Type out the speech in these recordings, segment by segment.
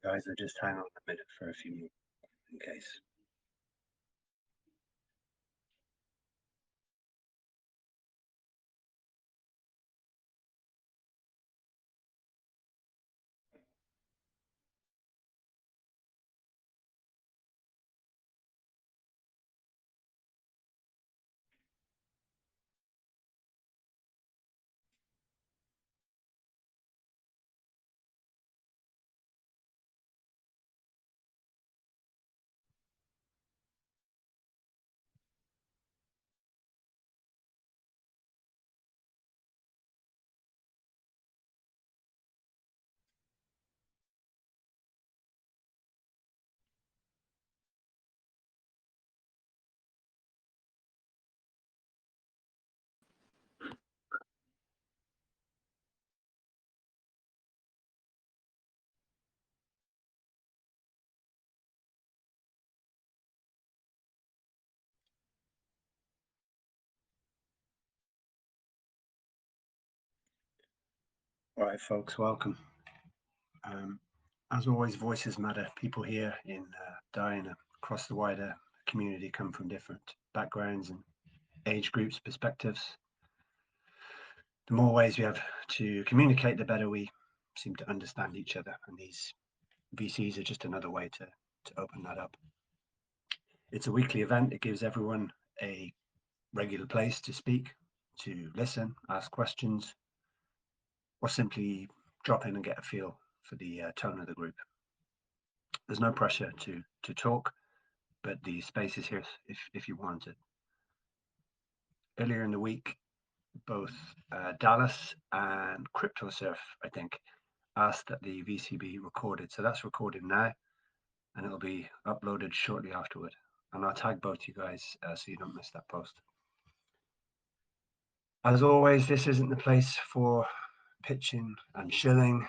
Guys, I just hang on a minute for a few more in case. All right, folks, welcome. Um, as always, voices matter. People here in DAI and across the wider community come from different backgrounds and age groups, perspectives. The more ways we have to communicate, the better we seem to understand each other. And these VCs are just another way to open that up. It's a weekly event. It gives everyone a regular place to speak, to listen, ask questions, or simply drop in and get a feel for the tone of the group. There's no pressure to talk, but the space is here if you want it. Earlier in the week, both Dallas and CryptoSurf, I think, asked that the VC be recorded. So that's recorded now, and it'll be uploaded shortly afterward. And I'll tag both you guys so you don't miss that post. As always, this isn't the place for pitching and shilling,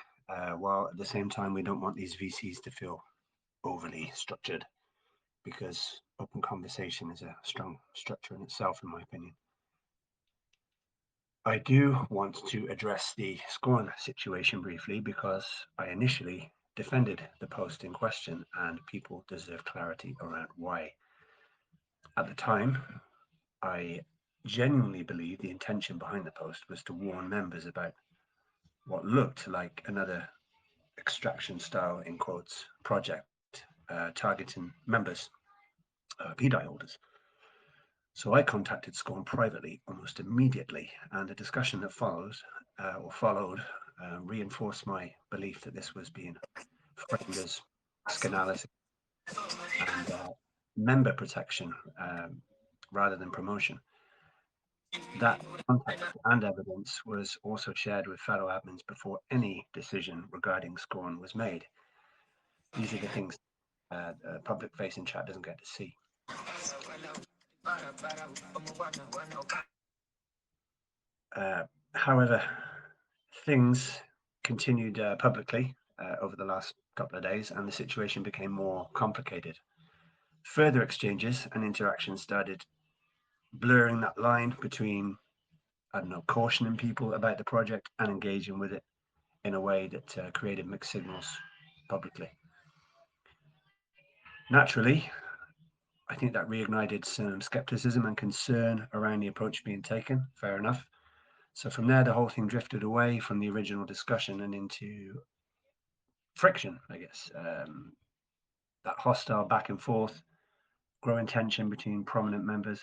while at the same time we don't want these VCs to feel overly structured, because open conversation is a strong structure in itself, in my opinion. I do want to address the Scorn situation briefly, because I initially defended the post in question and people deserve clarity around why. At the time, I genuinely believe the intention behind the post was to warn members about what looked like another extraction style, in quotes, project targeting members, PDI holders. So I contacted Scorn privately almost immediately, and the discussion that followed reinforced my belief that this was being framed as risk analysis and member protection rather than promotion. That context and evidence was also shared with fellow admins before any decision regarding Scorn was made. These are the things public-facing chat doesn't get to see. However, things continued publicly over the last couple of days, and the situation became more complicated. Further exchanges and interactions started blurring that line between, I don't know, cautioning people about the project and engaging with it in a way that created mixed signals publicly. Naturally, I think that reignited some skepticism and concern around the approach being taken. Fair enough. So from there, the whole thing drifted away from the original discussion and into friction, I guess. That hostile back and forth, growing tension between prominent members.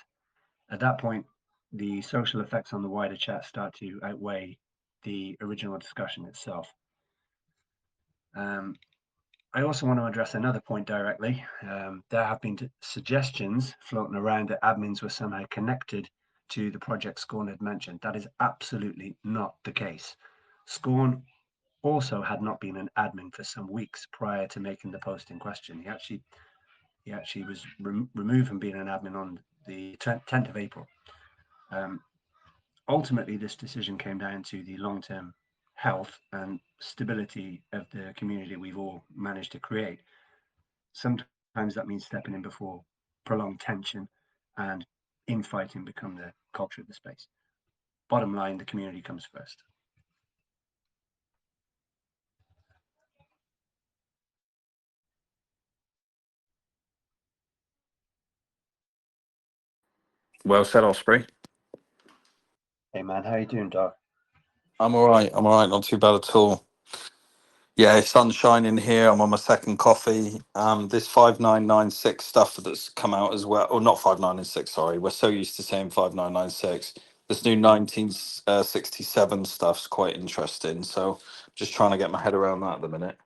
At that point, the social effects on the wider chat start to outweigh the original discussion itself. I also want to address another point directly. There have been suggestions floating around that admins were somehow connected to the project Scorn had mentioned. That is absolutely not the case. Scorn also had not been an admin for some weeks prior to making the post in question. He actually was removed from being an admin on the 10th of April. Ultimately, this decision came down to the long-term health and stability of the community we've all managed to create. Sometimes that means stepping in before prolonged tension and infighting become the culture of the space. Bottom line, the community comes first. Well said, Osprey. Hey man, how you doing, Doc? I'm all right. I'm all right. Not too bad at all. Yeah, sun's shining here. I'm on my second coffee. This 5996 stuff that's come out as well, or not 5996. Sorry, we're so used to saying 5996. This new 1967 stuff's quite interesting. So, just trying to get my head around that at the minute.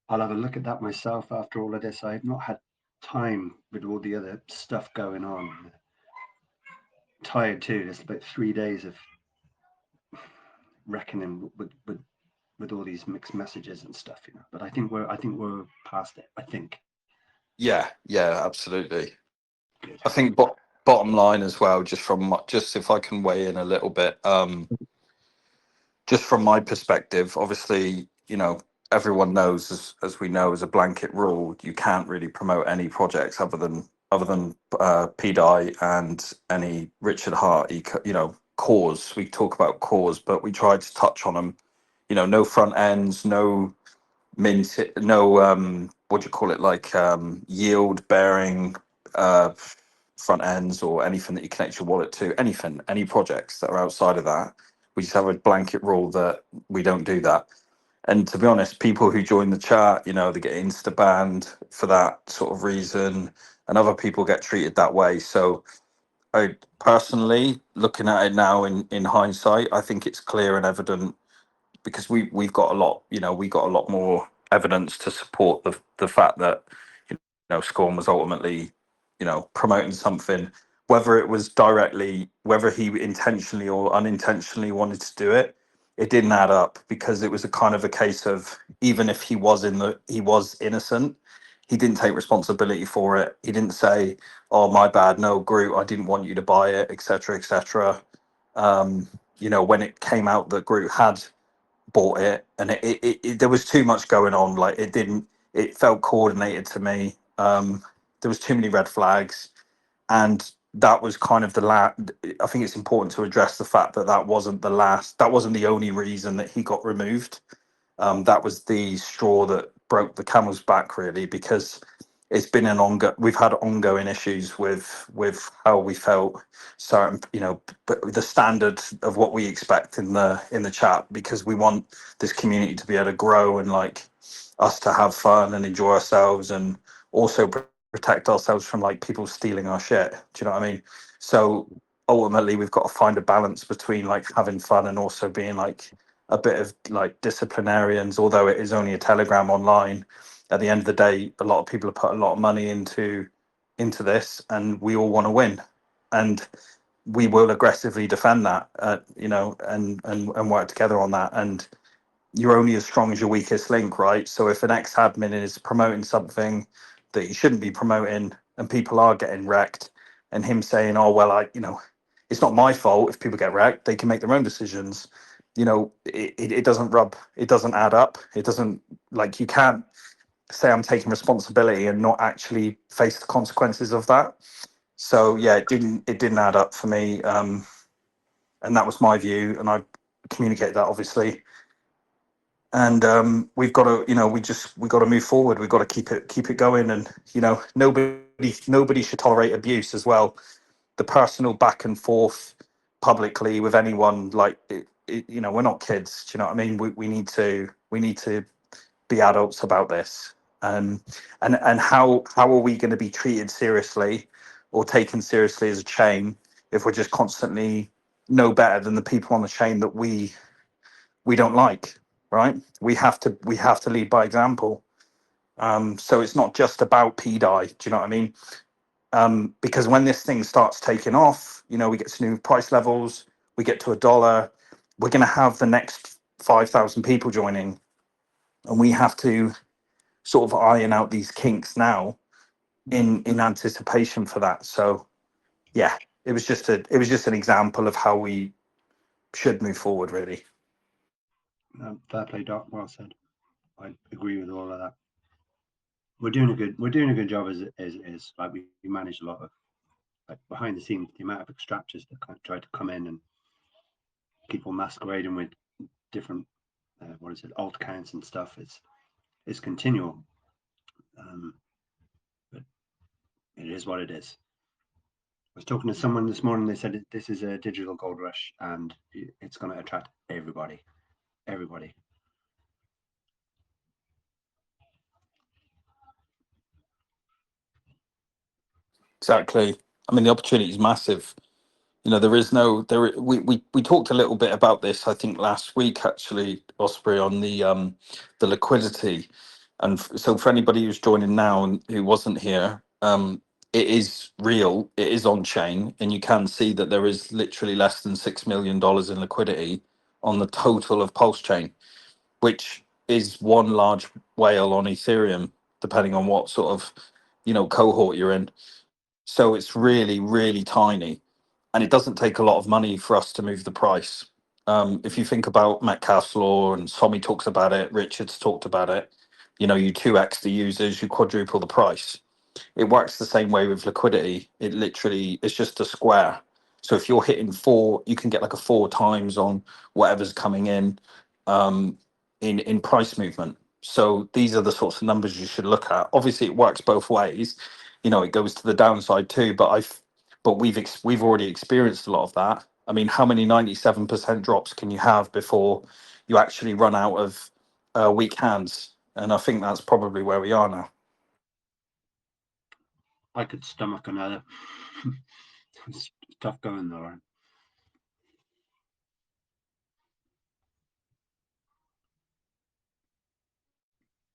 I'll have a look at that myself after all of this. I've not had time with all the other stuff going on. Tired too. There's about 3 days of reckoning with all these mixed messages and stuff, you know. But I think we're past it. I think. Yeah, yeah, absolutely. Good. I think bottom line as well, just if I can weigh in a little bit. Just from my perspective, obviously, everyone knows, as we know, as a blanket rule, you can't really promote any projects other than PDI and any Richard Hart, cause. We talk about cause, but we try to touch on them. No front ends, no mint, no what do you call it, like yield bearing front ends or anything that you connect your wallet to, anything, any projects that are outside of that. We just have a blanket rule that we don't do that. And to be honest, people who join the chat, they get insta banned for that sort of reason, and other people get treated that way. So I personally, looking at it now in hindsight, I think it's clear and evident because we've got a lot, we got a lot more evidence to support the fact that Scorn was ultimately, promoting something, whether it was directly, whether he intentionally or unintentionally wanted to do it. It didn't add up because it was a kind of a case of, even if he was innocent, he didn't take responsibility for it. He didn't say, "Oh, my bad, no, Groot, I didn't want you to buy it," etc., etc. When it came out that Groot had bought it, and there was too much going on. Like, it felt coordinated to me. There was too many red flags, and that was kind of the last. I think it's important to address the fact that that wasn't the only reason that he got removed. That was the straw that broke the camel's back, really, because it's been we've had ongoing issues with how we felt certain, but the standard of what we expect in the chat, because we want this community to be able to grow and, like, us to have fun and enjoy ourselves, and also protect ourselves from, like, people stealing our shit. Do you know what I mean? So ultimately we've got to find a balance between, like, having fun and also being, like, a bit of, like, disciplinarians. Although it is only a telegram online, at the end of the day, a lot of people have put a lot of money into this, and we all want to win, and we will aggressively defend that, and work together on that. And you're only as strong as your weakest link, right? So if an ex-admin is promoting something that he shouldn't be promoting, and people are getting wrecked, and him saying, "Oh, well, it's not my fault if people get wrecked, they can make their own decisions," it doesn't add up. It doesn't, like, you can't say I'm taking responsibility and not actually face the consequences of that. So yeah, it didn't add up for me, and that was my view, and I communicated that, obviously. And we've got to, we got to move forward. We've got to keep it going, and nobody should tolerate abuse as well. The personal back and forth publicly with anyone, like, we're not kids. Do you know what I mean? We need to be adults about this. And how are we going to be treated seriously or taken seriously as a chain if we're just constantly no better than the people on the chain that we don't like, right? We have to lead by example. So it's not just about PDI. Do you know what I mean? Because when this thing starts taking off, we get to new price levels, we get to $1, we're going to have the next 5,000 people joining, and we have to sort of iron out these kinks now in anticipation for that. So yeah, it was just an example of how we should move forward, really. Fair play, Doc. Well said. I agree with all of that. We're doing a good job as it is. Like, we manage a lot of, like, behind the scenes, the amount of extractors that kind of try to come in and people masquerading with different what is it, alt accounts and stuff. It's continual, um, but it is what it is. was talking to someone this morning. They said this is a digital gold rush, and it's going to attract everybody. Everybody. Exactly. I mean, the opportunity is massive. You know, there is no there. We talked a little bit about this, I think, last week actually, Osprey, on the liquidity. And so for anybody who's joining now and who wasn't here, it is real. It is on chain, and you can see that there is literally less than $6 million in liquidity on the total of Pulse Chain, which is one large whale on Ethereum, depending on what sort of cohort you're in. So it's really, really tiny, and it doesn't take a lot of money for us to move the price. If you think about Metcalfe's law, and Somi talks about it, Richard's talked about it, you 2x the users, you quadruple the price. It works the same way with liquidity. It literally it's just a square. So if you're hitting four, you can get like a four times on whatever's coming um, in price movement. So these are the sorts of numbers you should look at. Obviously, it works both ways. It goes to the downside too. But we've already experienced a lot of that. I mean, how many 97% drops can you have before you actually run out of weak hands? And I think that's probably where we are now. I could stomach another. It's tough going though. Right?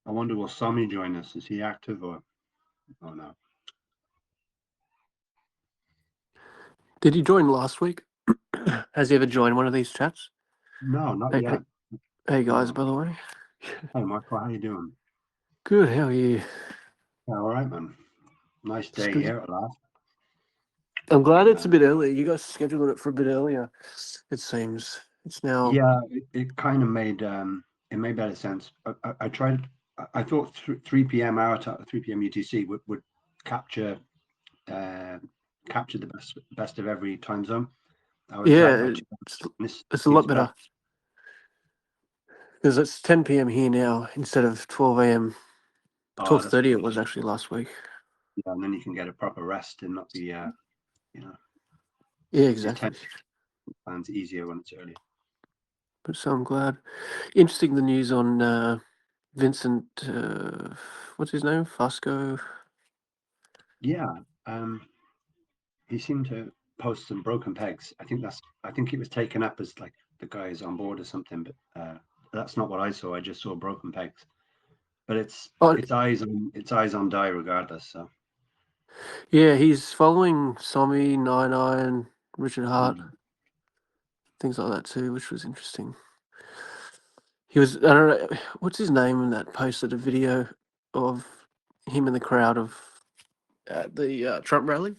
I wonder will Sami join us? Is he active or no? Did he join last week? Has he ever joined one of these chats? No, not Hey, yet. hey guys, No. by the way. Hey Michael, how you doing? Good, how are you? Yeah, all right, man. Nice It's day good. here at last. I'm glad And it's a bit early. You guys scheduled it for a bit earlier, it seems. It's now. yeah, it kind of made it made better sense. I tried. I thought 3 p.m. our time, 3 p.m. UTC would capture uh, capture the best of every time zone. I was right by Yeah, 2 hours. it's, This it's a lot seems better. better. Because it's 10 p.m. here now instead of 12 a.m. Oh, that's 12:30 good. it was actually last week. Yeah, and then you can get a proper rest and not be you know Yeah, your exactly. 10 plans easier when it's earlier. But so I'm glad. Interesting the news on Vincent, what's his name? Fusco. Yeah, he seemed to post some broken pegs. I think it was taken up as like the guy's on board or something, but that's not what I saw. I just saw broken pegs. But Oh, it's eyes on DAI regardless. So yeah, he's following Somi, 99, Richard Hart, mm, things like that too, which was interesting. He was, I don't know, what's his name in that posted a video of him in the crowd of at the Trump rally.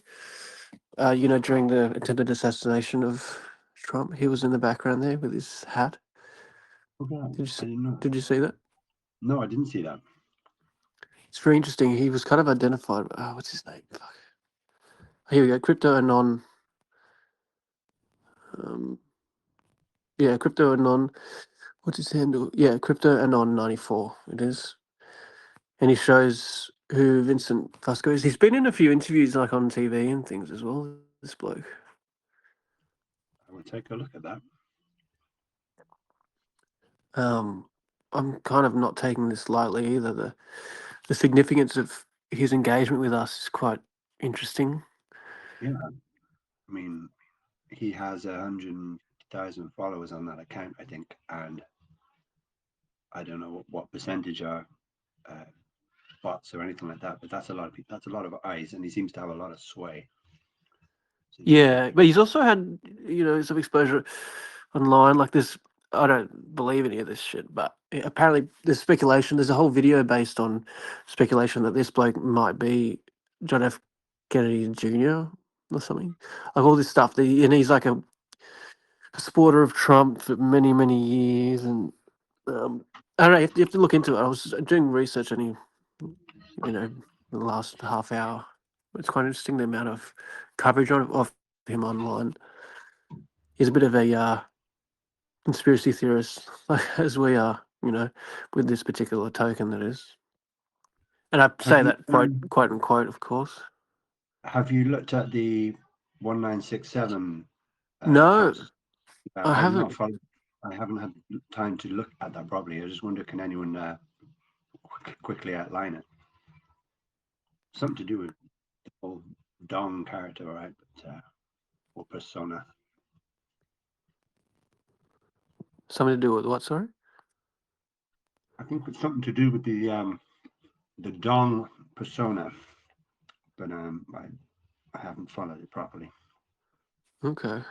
During the attempted assassination of Trump, he was in the background there with his hat. okay, Did you I didn't know. did you see that? No, I didn't see that. It's very interesting. He was kind of identified. Oh, what's his name? Fuck. Here we go. Crypto Anon. Um, yeah, Crypto Anon. What's his handle? Yeah, Crypto Anon 94. It is. And he shows who Vincent Fusco is. He's been in a few interviews like on TV and things as well, this bloke. I will take a look at that. Um, I'm kind of not taking this lightly either. The significance of his engagement with us is quite interesting. Yeah, I mean, he has 100,000 followers on that account, I think, and I don't know what percentage are uh, bots or anything like that, but that's a lot of people. That's a lot of eyes, and he seems to have a lot of sway. Seems to be. Yeah, but he's also had, some exposure online. Like this, I don't believe any of this shit, but apparently there's speculation. There's a whole video based on speculation that this bloke might be John F. Kennedy Jr. or something. Like all this stuff. And he's like a supporter of Trump for many, many years. And I don't know, you have to look into it. I was doing research only, the last half hour. It's quite interesting the amount of coverage of him online. He's a bit of a conspiracy theorist, as we are, with this particular token that is. And I Have say you that quote unquote, of course. have you looked at the 1967 No, pulse. I I've not haven't. followed. I haven't had time to look at that properly. I just wonder, can anyone quickly outline it? Something to do with the whole Dong character, right? But, or persona. Something to do with what? Sorry. I think it's something to do with the Dong persona, but I haven't followed it properly. Okay.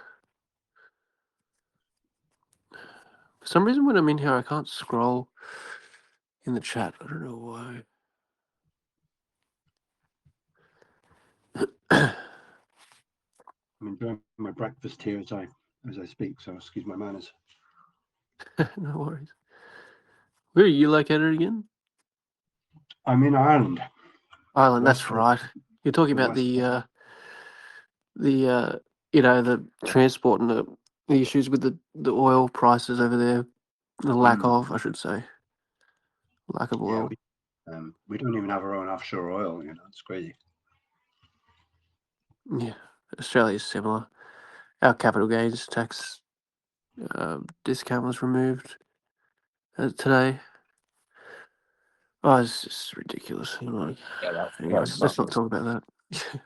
For some reason, when I'm in here, I can't scroll in the chat. I don't know why. I'm enjoying my breakfast here as I speak, so excuse my manners. No worries. Where are you located again? I'm in Ireland, Ireland. west That's coast, right. You're talking the about west coast. the the transport and the issues with the oil prices over there. The lack of, I should say, lack of Yeah, oil. we don't even have our own offshore oil. It's crazy. Yeah, Australia is similar. Our capital gains tax discount was removed today. Oh, it's just ridiculous. Yeah, Anyway, let's not talk about that.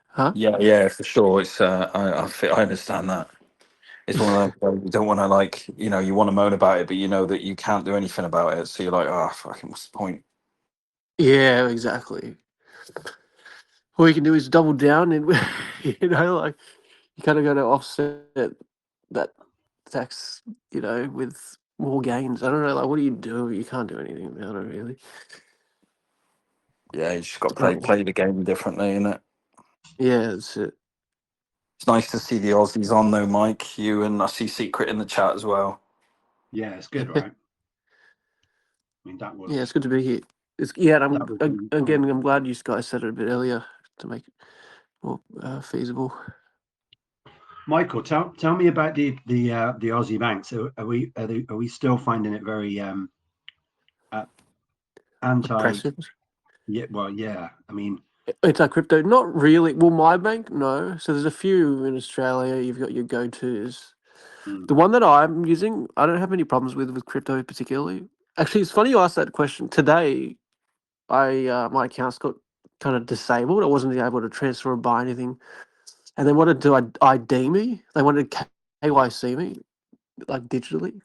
Huh? yeah, for sure. It's I understand that. It's one of those where you don't want to you want to moan about it, but you know that you can't do anything about it. So you're like, oh, fucking, what's the point? Yeah, exactly. All you can do is double down, and like you kind of got to offset that tax, with more gains. I don't know, like what do you do? You can't do anything about it, really. Yeah, you just got to Oh, play the game differently, innit? yeah, that's it. It's nice to see the Aussies on though, Mike. You and I see Secret in the chat as well. Yeah, it's good, right? I mean, that Yeah, was it's good to be here. And that was again, I'm glad you guys said it a bit earlier to make it more feasible. Michael. Tell me about the Aussie banks. Are we still finding it very uh, anti? Oppressive. Yeah, well, yeah. I mean, It's like crypto, not really. Well, my bank, no. So there's a few in Australia. You've got your go-tos. mm, The one that I'm using, I don't have any problems with crypto particularly. Actually, it's funny you asked that question. Today, I my accounts got kind of disabled. I wasn't able to transfer or buy anything, and they wanted to ID me. They wanted to KYC me like digitally,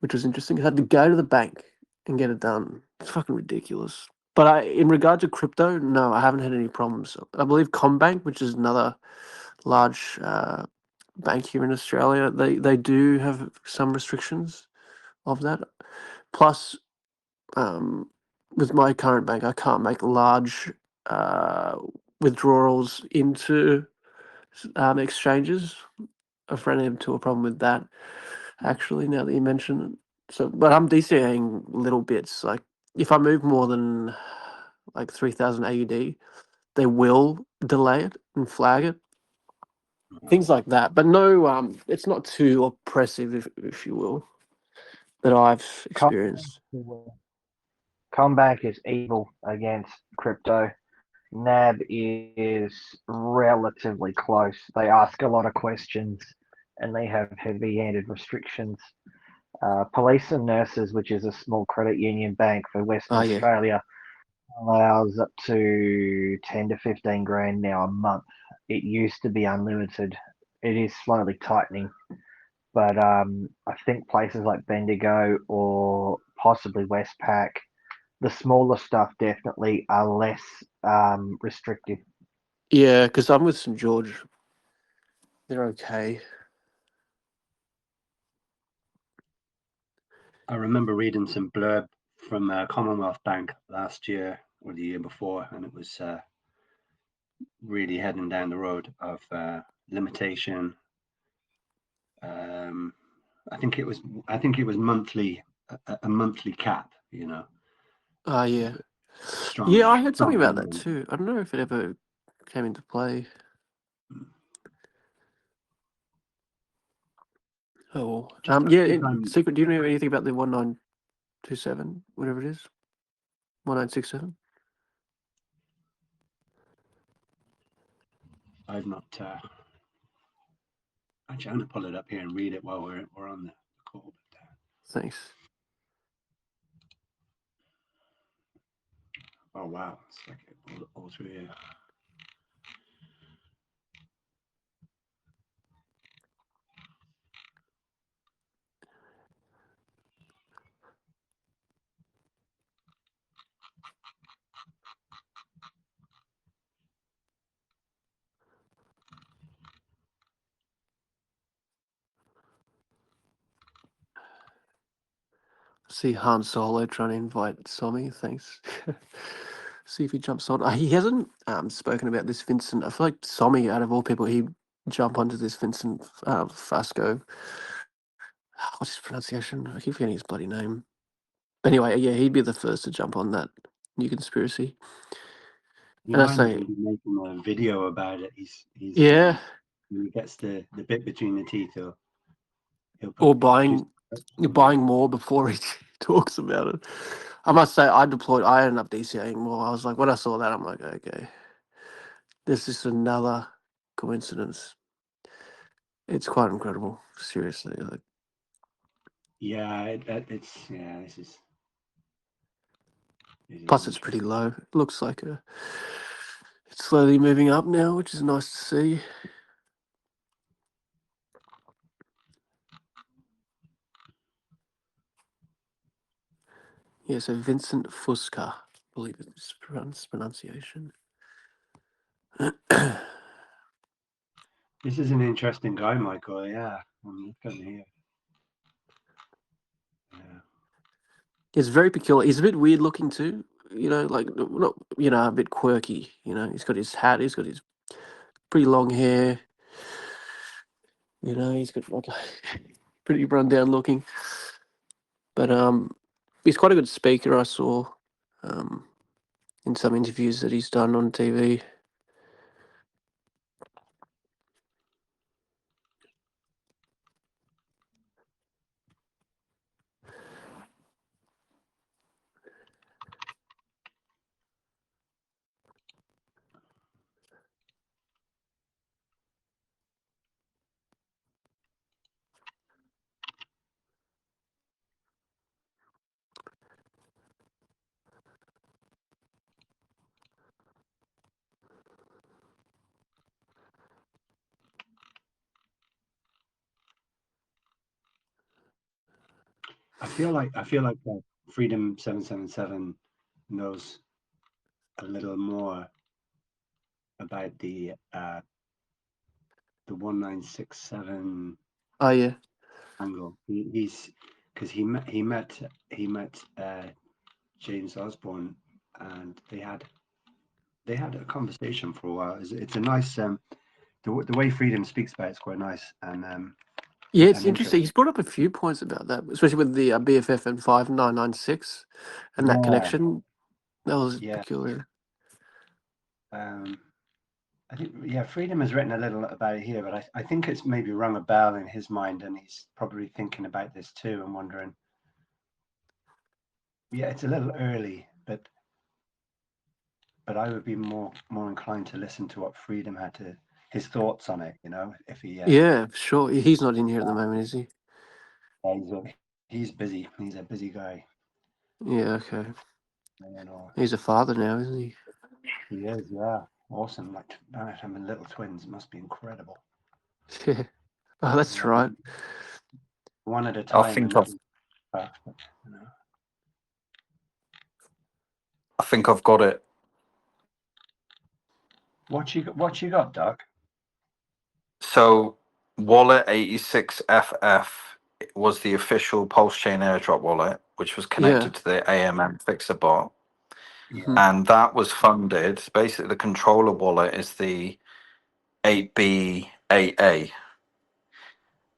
which was interesting. I had to go to the bank and get it done. It's fucking ridiculous. But in regard to crypto, no, I haven't had any problems. I believe Combank, which is another large bank here in Australia, they do have some restrictions of that. Plus, um, with my current bank, I can't make large uh, withdrawals into exchanges. I've run into a problem with that actually. Now that you mention it, so but I'm DCAing little bits. Like if I move more than like 3,000 AUD, they will delay it and flag it. Things like that, but no, it's not too oppressive, if you will, that I've experienced. Combank is evil against crypto. NAB is relatively close. They ask a lot of questions and they have heavy-handed restrictions. Police and Nurses, which is a small credit union bank for Western Oh yeah, Australia, allows up to 10 to 15 grand now a month. It used to be unlimited. It is slowly tightening, but I think places like Bendigo or possibly Westpac, the smaller stuff definitely are less restrictive. yeah, because I'm with St George. They're okay. I remember reading some blurb from Commonwealth Bank last year or the year before, and it was really heading down the road of limitation. I think it was monthly, a monthly cap. Oh yeah, yeah. Strongly, I heard something strongly. about that too. I don't know if it ever came into play. Oh, Just yeah. think Secret. Do you know anything about the 1927, whatever it is, 1967? I've not Actually, I'm going to pull it up here and read it while we're on the call. Thanks. Oh, wow. It's like all through here. See Han Solo trying to invite Somi. Thanks. See if he jumps on. He hasn't spoken about this Vincent. I feel like Somi, out of all people, he'd jump onto this Vincent Fasco. What's his pronunciation? I keep forgetting his bloody name. Anyway, yeah, he'd be the first to jump on that new conspiracy. He And I might say, even be making a video about it. He's yeah, when he gets the bit between the teeth, he'll or produce buying more before he talks about it. I must say, I ended up DCAing more. I was like, when I saw that, I'm like, okay, this is another coincidence. It's quite incredible, seriously. Like, yeah, it's this is plus, it's pretty interesting. low. It looks like it's slowly moving up now, which is nice to see. Yeah, so Vincent Fusca, I believe it's pronunciation. This is an interesting guy, Michael. Yeah, look at him here. Yeah. It's very peculiar. He's a bit weird looking too. Like not a bit quirky. He's got his hat. He's got his pretty long hair. He's got like pretty run down looking. But he's quite a good speaker. I saw um, in some interviews that he's done on TV. I feel like Freedom 777 knows a little more about the 1967 Oh yeah, angle. He's because he met James Osborne, and they had a conversation for a while. It's a nice the way Freedom speaks about it's quite nice yeah. It's and interesting. interesting. He's brought up a few points about that, especially with the BFF and 5996 and that Yeah, connection. That was yeah. peculiar. Um, I think Freedom has written a little about it here, but I think it's maybe rung a bell in his mind, and he's probably thinking about this too and wondering. Yeah, it's a little early, but I would be more inclined to listen to what Freedom had his thoughts on it. If he Yeah, sure. He's not in here at the moment, is he? he's busy. He's a busy guy. Yeah, okay. You know, He's a father now, isn't he? he is. Yeah, awesome. Like having little twins must be incredible. Yeah. Oh, that's right. One at a I time, think and I've you know. I think I've got it. What you got, Doc? So wallet 86FF was the official PulseChain airdrop wallet, which was Yeah. connected to the AMM Fixer bot. Yeah. Mhm. And that was funded. Basically, the controller wallet is the 8B8A.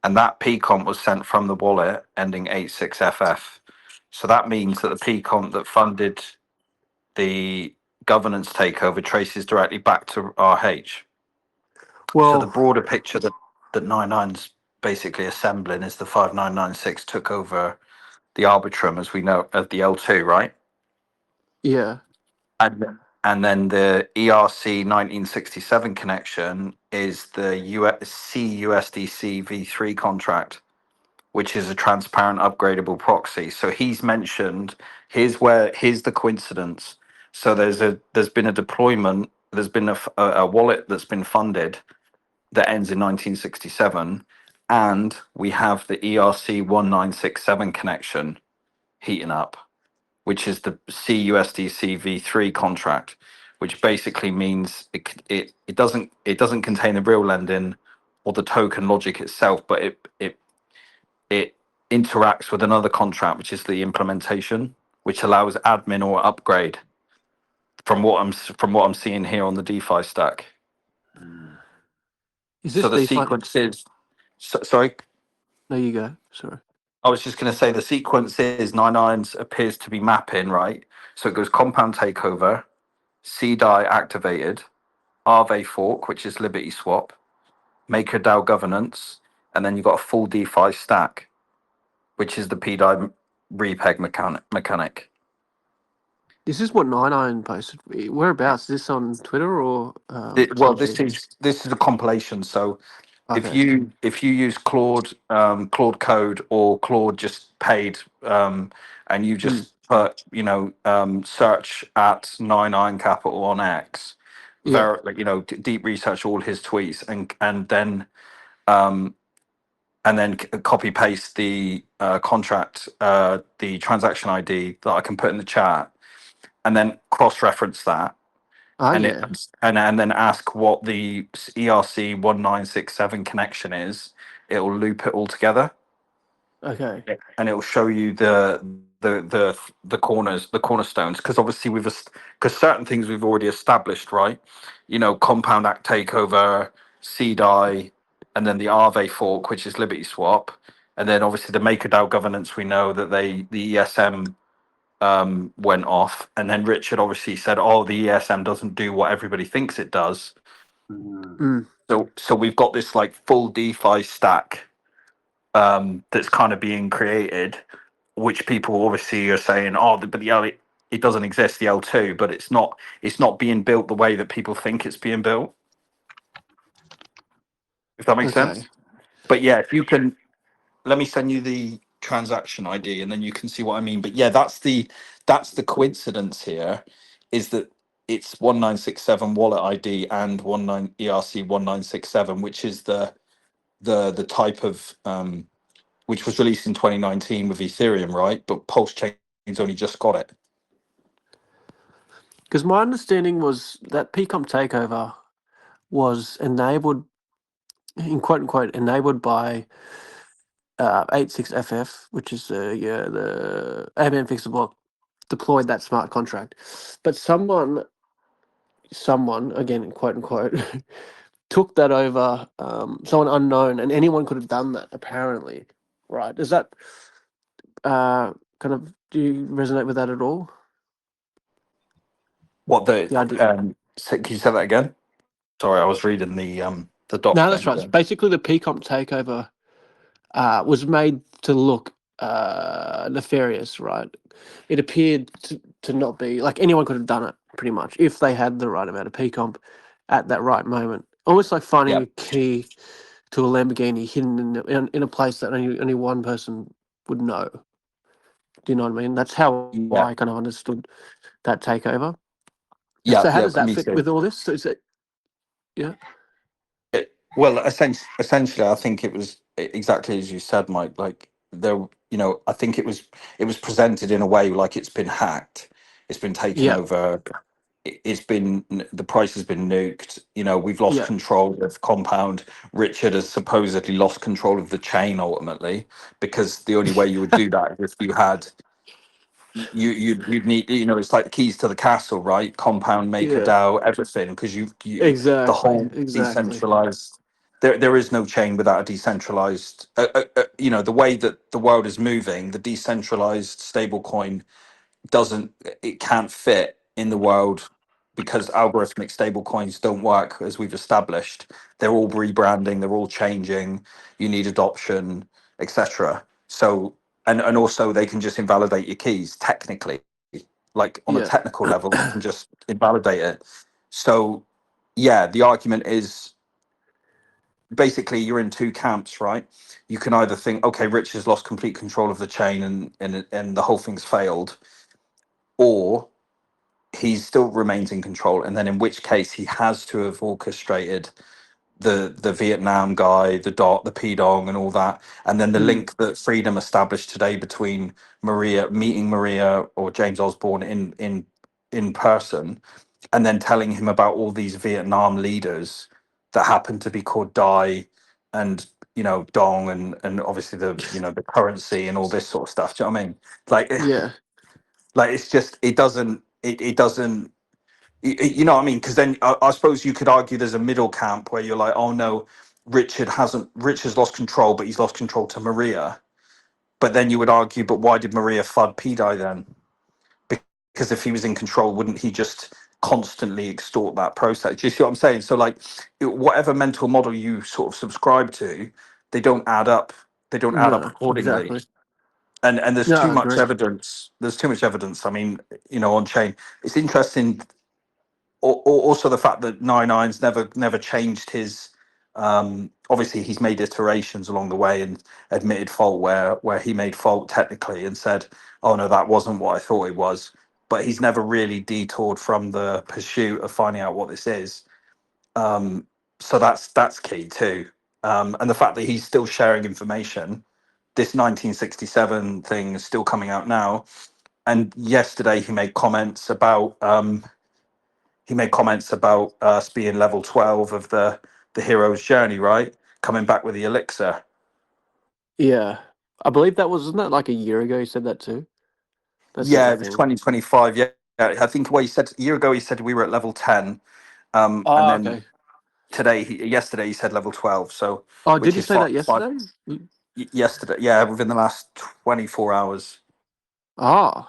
And that PCOMP was sent from the wallet ending 86FF. So that means that the PCOMP that funded the governance takeover traces directly back to RH. So the Well, broader picture that 99's basically assembling is the 5996 took over the Arbitrum as we know at the L2, right? yeah. And and then the ERC 1967 connection is the CUSDC v3 contract, which is a transparent upgradable proxy. So he's mentioned, here's the coincidence. So there's been a deployment, there's been a wallet that's been funded that ends in 1967, and we have the ERC 1967 connection heating up, which is the CUSDC v3 contract, which basically means it doesn't contain the real lending or the token logic itself, but it interacts with another contract, which is the implementation, which allows admin or upgrade. From what I'm seeing here on the DeFi stack. Is So this the DeFi? sequence is, sorry, There you go. Sorry. I was just going to say the sequence is 99s appears to be mapping, right? So it goes compound takeover, CDAI activated, Aave fork, which is Liberty Swap, MakerDAO governance, and then you've got a full DeFi stack, which is the PDAI repeg mechanic. This is what 99 posted. Whereabouts? Is this on Twitter or Well, PulseChain? this is a compilation. So if Okay. you use Claude Code or Claude just paid, and you just put search at 99 Capital on X, Yeah. deep research all his tweets and then copy paste the contract, the transaction ID that I can put in the chat, and then cross reference that, Oh and yeah. and then ask what the ERC 1967 connection is. It'll loop it all together, Okay. and it will show you the corners, the cornerstones, because obviously because certain things we've already established, right? Compound Act takeover, CDAI, and then the Aave fork, which is Liberty Swap, and then obviously the MakerDAO governance. We know that the ESM went off, and then Richard obviously said, "Oh, the ESM doesn't do what everybody thinks it does." Mm. So we've got this like full DeFi stack that's kind of being created, which people obviously are saying, "Oh, but the L it doesn't exist, the L2," but it's not being built the way that people think it's being built. If that makes Okay. sense. But yeah, if you can, let me send you the transaction ID, and then you can see what I mean. But yeah, that's the coincidence here, is that it's 1967 wallet ID and 19 ERC 1967, which is the type of which was released in 2019 with Ethereum, right? But PulseChain's only just got it. Because my understanding was that PComp takeover was enabled, in quote unquote, enabled by 86FF, which is the AMM Fix the Block deployed that smart contract, but someone again in quote unquote took that over, someone unknown, and anyone could have done that apparently, right? Does that kind of, do you resonate with that at all? What The idea? can you say that again? Sorry, I was reading the doc No, that's thing. right. So basically, the PComp takeover was made to look nefarious, right? It appeared to not be like anyone could have done it pretty much if they had the right amount of PComp at that right moment. Almost like finding Yeah, a key to a Lamborghini hidden in a place that only one person would know. Do you know what I mean? That's how yeah, I kind of understood that takeover. yeah, So how yeah. does that Me fit too. with all this? So is it, yeah, Well, essentially, I think it was exactly as you said, Mike. Like there, I think it was presented in a way like it's been hacked, it's been taken yeah, over, it's been the price has been nuked. We've lost yeah, control of Compound. Richard has supposedly lost control of the chain ultimately, because the only way you would do that is if you had you'd need, it's like the keys to the castle, right? Compound, yeah. MakerDAO, everything, because the Exactly, whole exactly. decentralized. There is no chain without a decentralized. The way that the world is moving, the decentralized stablecoin it can't fit in the world, because algorithmic stablecoins don't work as we've established. They're all rebranding, they're all changing. You need adoption, etc. So and also they can just invalidate your keys technically. like on a Yeah. technical level, that can just invalidate it. So yeah, the argument is basically you're in two camps, right? You can either think, okay, Rich has lost complete control of the chain and the whole thing's failed, or he still remains in control, and then in which case he has to have orchestrated the Vietnam guy, the P Dong, and all that, and then the Mm. link that Freedom established today between meeting Maria or James Osborne in person, and then telling him about all these Vietnam leaders that happen to be called Dai and Dong and obviously the currency and all this sort of stuff. Do you know what I mean? Like Yeah. like it's just it doesn't you know what I mean? Because then I suppose you could argue there's a middle camp where you're like, oh no, Rich has lost control, but he's lost control to Maria. But then you would argue, but why did Maria FUD Pdi then? Because if he was in control, wouldn't he just constantly extort that process? Do you see what I'm saying? So like, whatever mental model you sort of subscribe to, they don't add up. They don't add up No, accordingly. exactly. And there's No, too I much agree. evidence. There's too much evidence. I mean, on chain, it's interesting. Also the fact that Nine's never changed his obviously he's made iterations along the way and admitted fault where he made fault technically and said, oh no, that wasn't what I thought it was, but he's never really detoured from the pursuit of finding out what this is. So that's key too. And the fact that he's still sharing information, this 1967 thing is still coming out now, and yesterday he made comments about us being level 12 of the hero's journey, right? Coming back with the elixir. Yeah. I believe that wasn't that like a year ago he said that too? That's the Yeah, other it was thing. 2025. Yeah. I think what he said a year ago, he said we were at level 10. And Oh, then okay. yesterday, he said level 12. So, Oh, did which he is say that five yesterday? yesterday. Yeah, within the last 24 hours. Oh,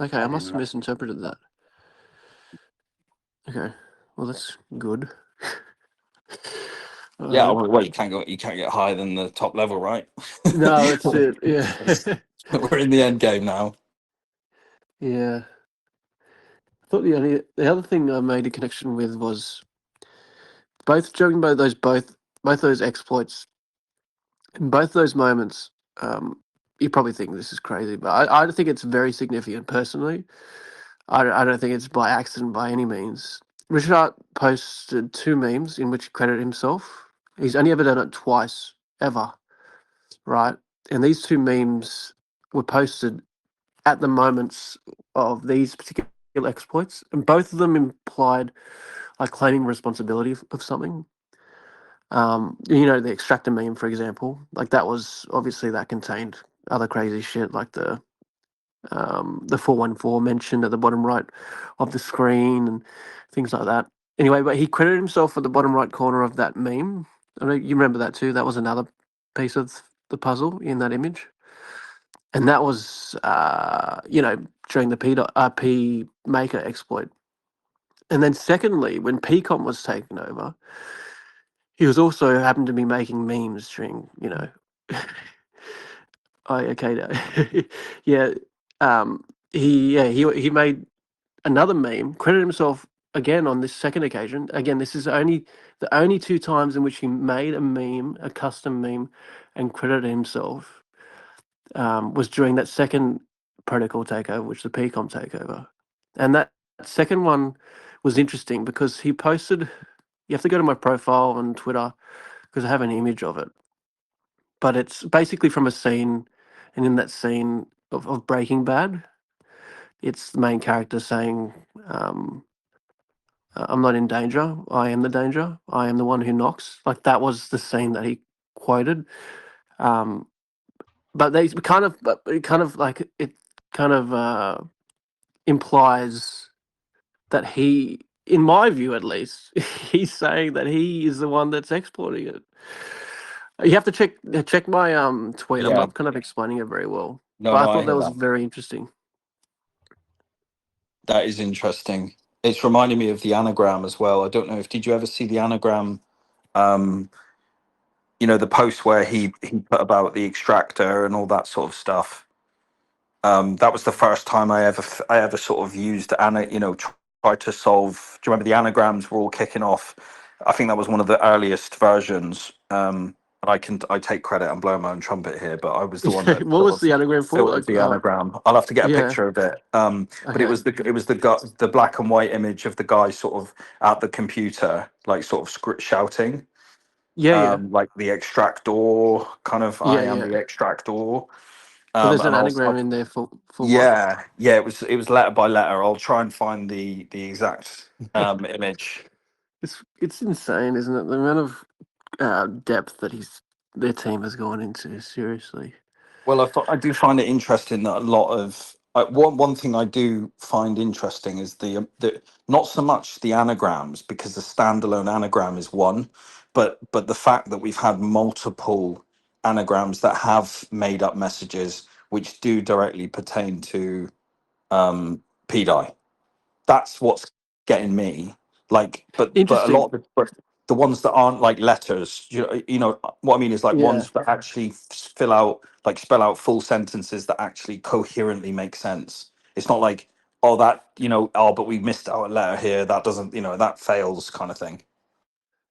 okay. I I must didn't have know. misinterpreted that. Okay. Well, that's good. All Yeah, right. well, you can't get higher than the top level, right? No, that's it. Yeah. We're in the end game now. Yeah. I thought the other thing I made a connection with was judging by both those exploits in both those moments. You probably think this is crazy, but I think it's very significant personally. I don't think it's by accident by any means. Richard posted two memes in which he credited himself. He's only ever done it twice, ever, right? And these two memes were posted at the moments of these particular exploits, and both of them implied like claiming responsibility of something. The extractor meme, for example, like that was obviously that contained other crazy shit like the 414 mentioned at the bottom right of the screen and things like that. Anyway, but he credited himself at the bottom right corner of that meme. I know you remember that too. That was another piece of the puzzle in that image. And that was, during the P maker exploit. And then secondly, when PCOM was taken over, he was also happened to be making memes during, oh, okay, no. yeah, he made another meme, credited himself again on this second occasion. Again, this is the only two times in which he made a meme, a custom meme, and credited himself was during that second protocol takeover, which is the PCOM takeover. And that second one was interesting because he posted. You have to go to my profile on Twitter because I have an image of it. But it's basically from a scene, and in that scene of Breaking Bad, it's the main character saying, I'm not in danger. I am the danger. I am the one who knocks. Like that was the scene that he quoted. Um, but it kind of like it kind of implies that he, in my view at least, he's saying that he is the one that's exporting it. You have to check my tweet. I'm Yeah. not kind of explaining it very well, No, but I no, I thought that hear was that. very interesting. That is interesting. It's reminding me of the anagram as well. I don't know if did you ever see the anagram? Um, the post where he put about the extractor and all that sort of stuff. That was the first time I ever sort of used tried to solve. Do you remember the anagrams were all kicking off? I think that was one of the earliest versions. And I take credit and blow my own trumpet here, but I was the one that What sort was of the anagram for? filtered Like, the anagram. I'll have to get a yeah. picture of it. But Okay. it was the black and white image of the guy sort of at the computer, like sort of shouting, Yeah, yeah, like the extractor kind of. yeah, I am yeah. the extractor. But there's an And anagram in there for what? yeah, yeah, it was letter by letter. I'll try and find the exact image. It's insane, isn't it? The amount of depth that their team has gone into. Seriously. Well, I do find it interesting that a lot of one thing I do find interesting is the not so much the anagrams, because the standalone anagram is one, but the fact that we've had multiple anagrams that have made up messages which do directly pertain to PDI. That's what's getting me. Like, but a lot Interesting. of the ones that aren't like letters, you know what I mean, is like Yeah. ones that actually fill out, like spell out full sentences that actually coherently make sense. It's not like, oh, that, oh, but we missed out a letter here, that doesn't, that fails, kind of thing.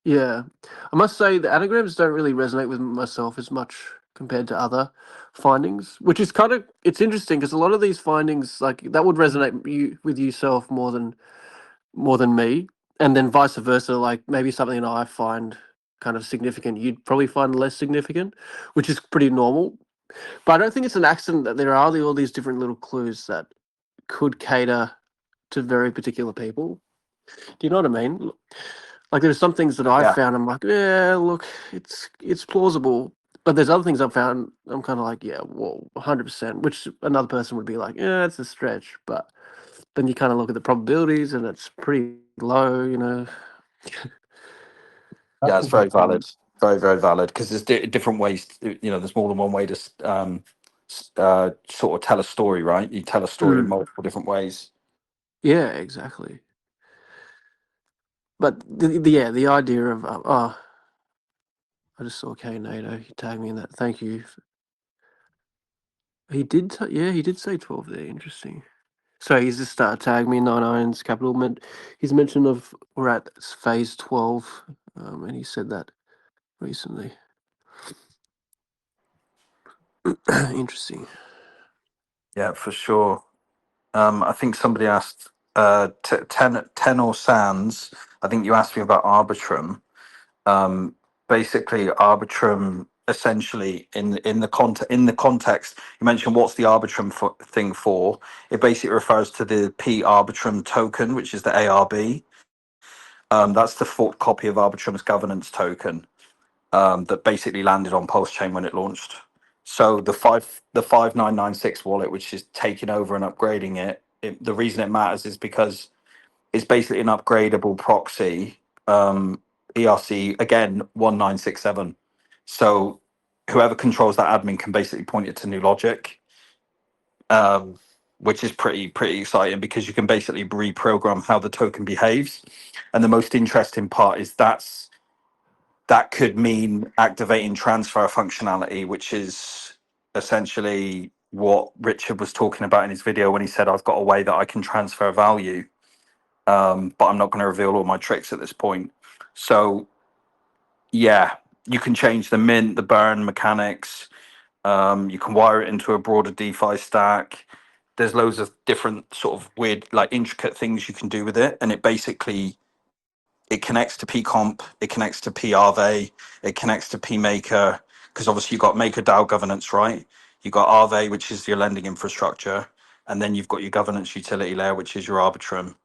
Yeah. I must say the anagrams don't really resonate with myself as much compared to other findings, which is kind of it's interesting because a lot of these findings like that would resonate with yourself more than me, and then vice versa. Like maybe something that I find kind of significant, you'd probably find less significant, which is pretty normal. But I don't think it's an accident that there are all these different little clues that could cater to very particular people. Do you know what I mean? Like there's some things that I've Yeah. found I'm like, yeah, look, it's plausible. But there's other things I've found I'm kind of like, yeah, well, 100%, which another person would be like, yeah, it's a stretch. But then you kind of look at the probabilities and it's pretty low. Yeah, That's it's a good very point. valid, very, very valid, because there's different ways there's more than one way to sort of tell a story, right? You tell a story in Mm. multiple different ways. Yeah, exactly. But the idea of I just saw K NATO. He tagged me in that. Thank you. He did. Yeah, he did say 12 there. Interesting. So he's just tagged me 9 irons capital. He's mentioned of we're at phase 12, and he said that recently. Interesting. Yeah, for sure. I think somebody asked ten or Sands. I think you asked me about Arbitrum. Basically, Arbitrum essentially in the context you mentioned, what's the Arbitrum thing for? It basically refers to the P Arbitrum token, which is the ARB. That's the forked copy of Arbitrum's governance token, that basically landed on PulseChain when it launched. So the 5996 wallet, which is taking over and upgrading the reason it matters is because it's basically an upgradable proxy, ERC again 1967. So whoever controls that admin can basically point it to new logic, which is pretty exciting, because you can basically reprogram how the token behaves. And the most interesting part is that could mean activating transfer functionality, which is essentially what Richard was talking about in his video when he said, I've got a way that I can transfer value, but I'm not going to reveal all my tricks at this point. So yeah, you can change the mint, the burn mechanics. You can wire it into a broader DeFi stack. There's loads of different sort of weird, like intricate things you can do with it. And it connects to PComp, it connects to PRV, it connects to PMaker, because obviously you've got Maker DAO governance, right? You've got Aave, which is your lending infrastructure, and then you've got your governance utility layer, which is your Arbitrum.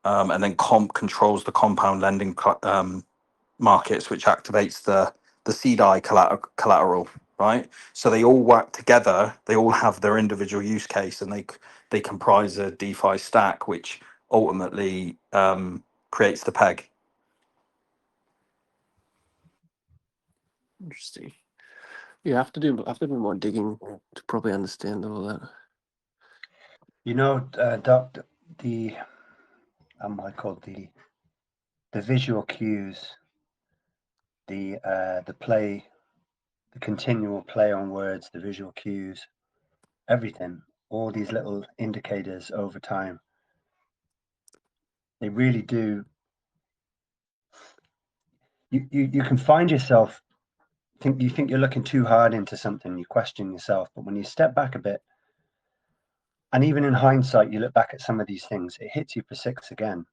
And then Comp controls the compound lending markets, which activates the CDI collateral, right? So they all work together. They all have their individual use case, and they comprise a DeFi stack, which ultimately creates the peg. Interesting. Yeah, I have to do more digging to probably understand all that. Doc, the I call the visual cues, the play, the continual play on words, the visual cues, everything. all these little indicators over time, they really do. You can find yourself you think you're looking too hard into something, you question yourself, but when you step back a bit, and even in hindsight, you look back at some of these things, it hits you for six again.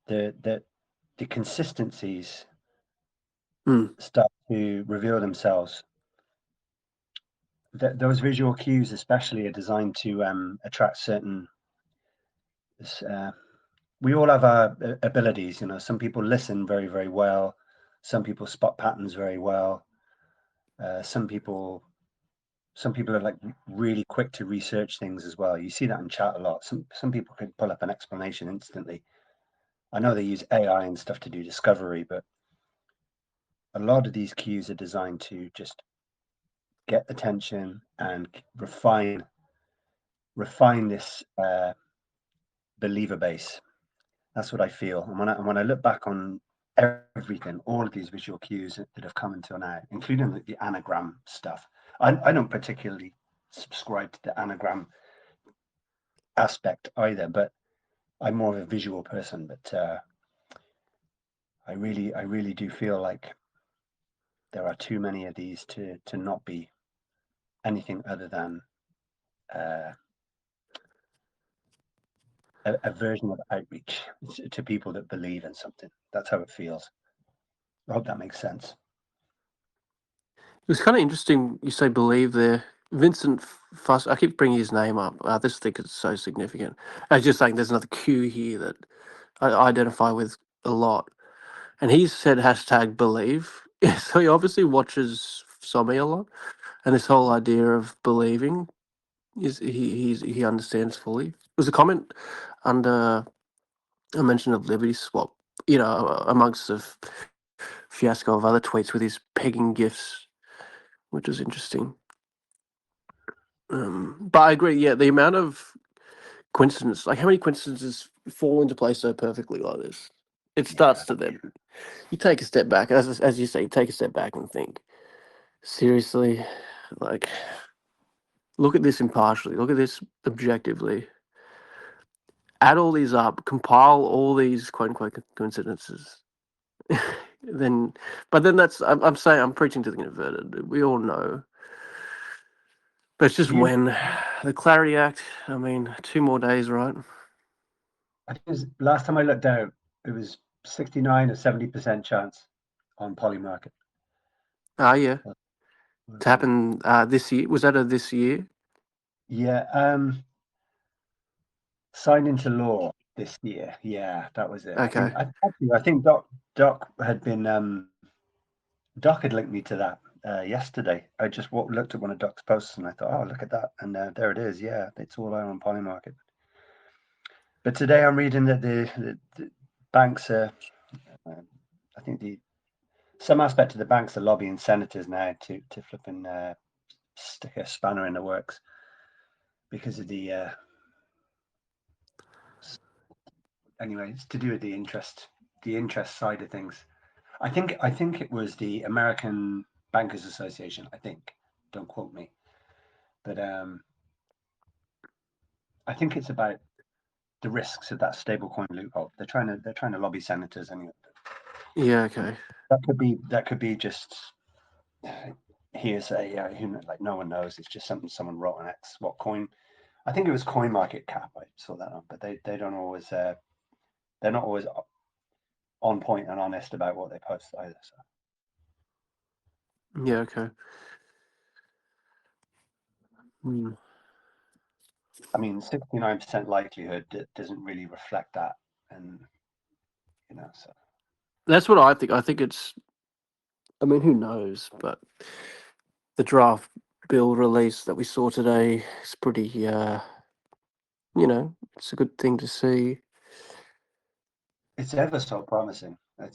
The consistencies start to reveal themselves. Those visual cues, especially, are designed to attract certain. We all have our abilities, you know. Some people listen very, very well. Some people spot patterns very well. Some people are like really quick to research things as well. You see that in chat a lot. Some people can pull up an explanation instantly. I know they use AI and stuff to do discovery, but a lot of these cues are designed to just get attention and refine this believer base. That's what I feel. And when I look back on everything, all of these visual cues that have come until now, including the anagram stuff, I don't particularly subscribe to the anagram aspect either, but I'm more of a visual person. But I really do feel like there are too many of these to not be anything other than uh, a version of outreach to people that believe in something. That's how it feels. I hope that makes sense. It was kind of interesting you say believe there. Vincent Fuss, I keep bringing his name up. I just think it's so significant. I was just saying there's another cue here that I identify with a lot. And he said hashtag believe. So he obviously watches Somi a lot. And this whole idea of believing is he understands fully. It was a comment under a mention of Liberty Swap, you know, amongst the fiasco of other tweets with his pegging gifts, which was interesting. But I agree, yeah, the amount of coincidence, like how many coincidences fall into place so perfectly like this? It starts to then you take a step back, as you say, you take a step back and think, seriously, like look at this impartially, look at this objectively, add all these up, compile all these quote unquote coincidences. then but then that's I'm saying I'm preaching to the converted. We all know. But it's just when the Clarity Act, I mean, 2 more days, right? I think it was, last time I looked out, it was 69 or 70% chance on Polymarket. Ah, yeah. To happen this year. Was that this year? Yeah. Signed into law this year. Yeah, that was it. Okay. I think Doc had been Doc had linked me to that yesterday. I just looked at one of Doc's posts and I thought, oh, look at that, and there it is. Yeah, it's all out on Polymarket. But today I'm reading that the banks are. I think some aspect of the banks are lobbying senators now to flip and stick a spanner in the works because of the. Anyway, it's to do with the interest side of things. I think it was the American Bankers Association. I think, don't quote me, but I think it's about the risks of that stablecoin loophole. They're trying to lobby senators anyway. Yeah, okay. That could be just hearsay. Like no one knows. It's just something someone wrote on X. What coin? I think it was Coin Market Cap. I saw that on, but they don't always they're not always on point and honest about what they post either. So. Yeah, okay. I mean, 69% likelihood doesn't really reflect that, and so. That's what I think. I think it's, I mean, who knows? But the draft bill release that we saw today is pretty, it's a good thing to see. It's ever so promising. I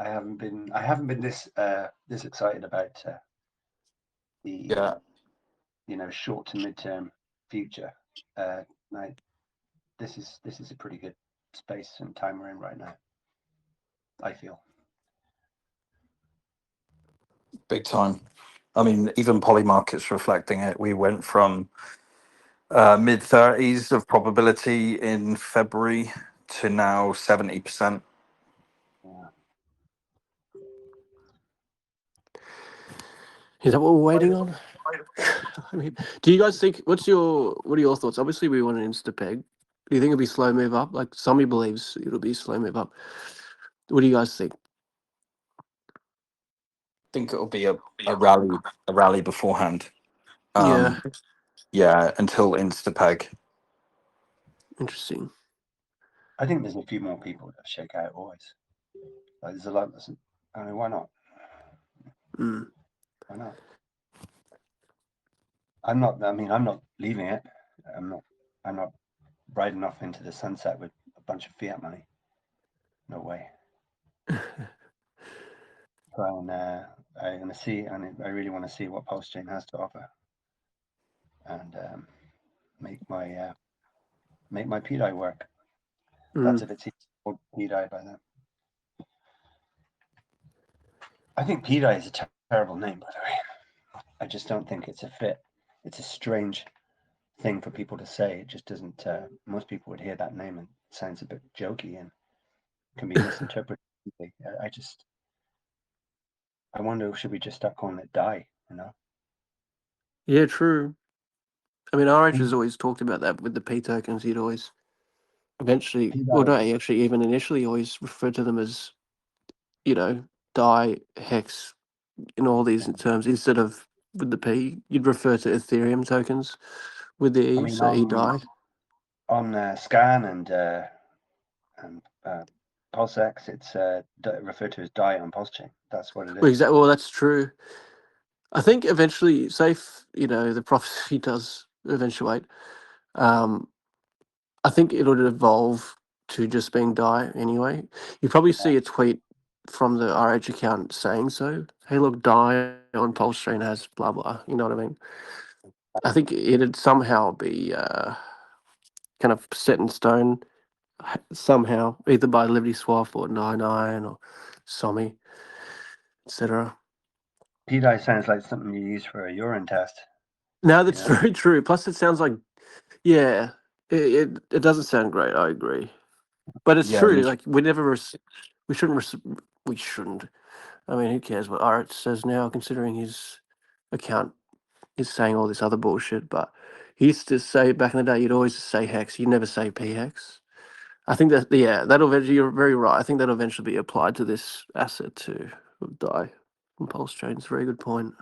haven't been this excited about the short to midterm future. Like this is a pretty good space and time we're in right now, I feel. Big time. I mean, even Polymarket's reflecting it. We went from Mid 30s of probability in February to now 70%. Yeah. Is that what we're waiting on? I mean, do you guys think? What are your thoughts? Obviously, we want an insta peg. Do you think it'll be slow move up? Like Sommy believes it'll be slow move up. What do you guys think? I think it'll be a rally beforehand. Yeah, Yeah, until Instapeg. interesting. I think there's a few more people that shake out always. Like there's a lot. I mean, why not? Mm. Why not? I'm not. I mean, I'm not leaving it. I'm not riding off into the sunset with a bunch of fiat money. No way. Try and I'm gonna see, and I really want to see what PulseChain has to offer, and make my PDAI work. That's if it's called PDAI by then. I think PDAI is a terrible name, by the way. I just don't think it's a fit. It's a strange thing for people to say. It just doesn't. Most people would hear that name and it sounds a bit jokey and can be misinterpreted. I wonder, should we just start calling it DAI? You know? Yeah, true. I mean, RH has always talked about that with the P tokens. He'd always eventually, well, PDAI. no, he actually even initially always referred to them as, DAI, hex, in all these terms instead of with the P. You'd refer to Ethereum tokens with the I E, mean, so EDAI. on Scan and PulseX, it's referred to as DAI on PulseChain. That's what it Well, is. exactly. Well, that's true. I think eventually, say if, the prophecy does eventuate, um, I think it'll evolve to just being DAI anyway. You probably see a tweet from the RH account saying so. Hey, look, DAI on PulseChain has blah blah. You know what I mean? I think it'd somehow be kind of set in stone somehow, either by Liberty Swap or 99 or Somi, etc. PDAI sounds like something you use for a urine test. No, You that's know? very true. Plus, it sounds like, yeah, it doesn't sound great. I agree, but it's Yeah, true. Like we never, we shouldn't, we shouldn't. I mean, who cares what Art says now, considering his account is saying all this other bullshit. But he used to say back in the day, you'd always say hex, you'd never say p hex. I think that, yeah, that'll eventually. You're very right. I think that'll eventually be applied to this asset too. Of DAI and Pulse Chain. It's a very good point.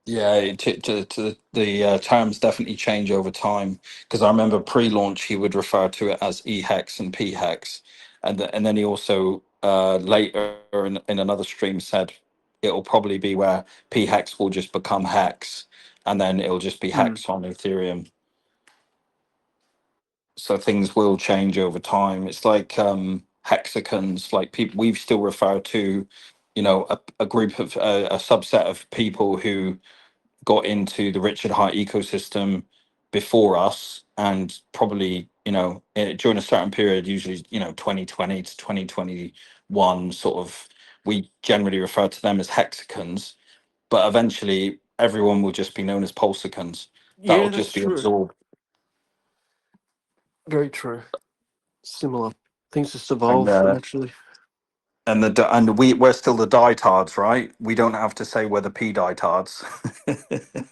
yeah. The terms definitely change over time because I remember pre-launch he would refer to it as e-hex and p-hex, and then he also later in another stream said it'll probably be where p-hex will just become hex, and then it'll just be Mm. hex on Ethereum. So things will change over time. It's like hexagons. Like people, we still refer to, a group of a subset of people who got into the Richard Height ecosystem before us, and probably during a certain period, usually 2020 to 2021, sort of. We generally refer to them as hexagons, but eventually everyone will just be known as pulsicons. That will Yeah, that's just be true. absorbed. Very true. Similar. Things just And evolve naturally. we're still the dietards, right? We don't have to say we're the p dietards.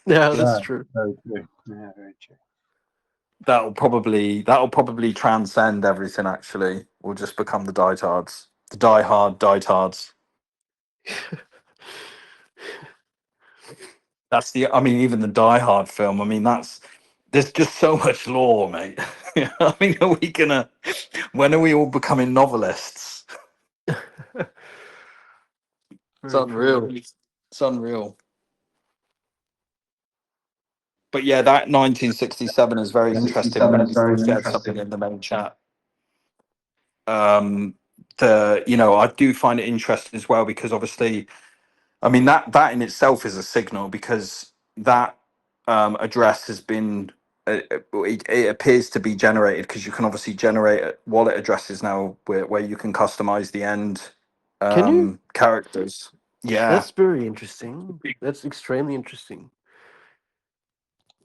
Yeah, that's Yeah, true. very true. Yeah, very true. That'll probably transcend everything. Actually, we'll just become the dietards, the diehard dietards. That's I mean, even the Die Hard film. I mean, there's just so much lore, mate. I mean, are we gonna? When are we all becoming novelists? It's Very unreal. true. It's unreal. But yeah, that 1967 is very interesting. 67 is Maybe very we'll share something interesting. in the main chat. I do find it interesting as well because obviously, I mean that in itself is a signal because that address has been it appears to be generated because you can obviously generate wallet addresses now where you can customize the end Can you? characters. Yeah, That's very interesting. That's extremely interesting.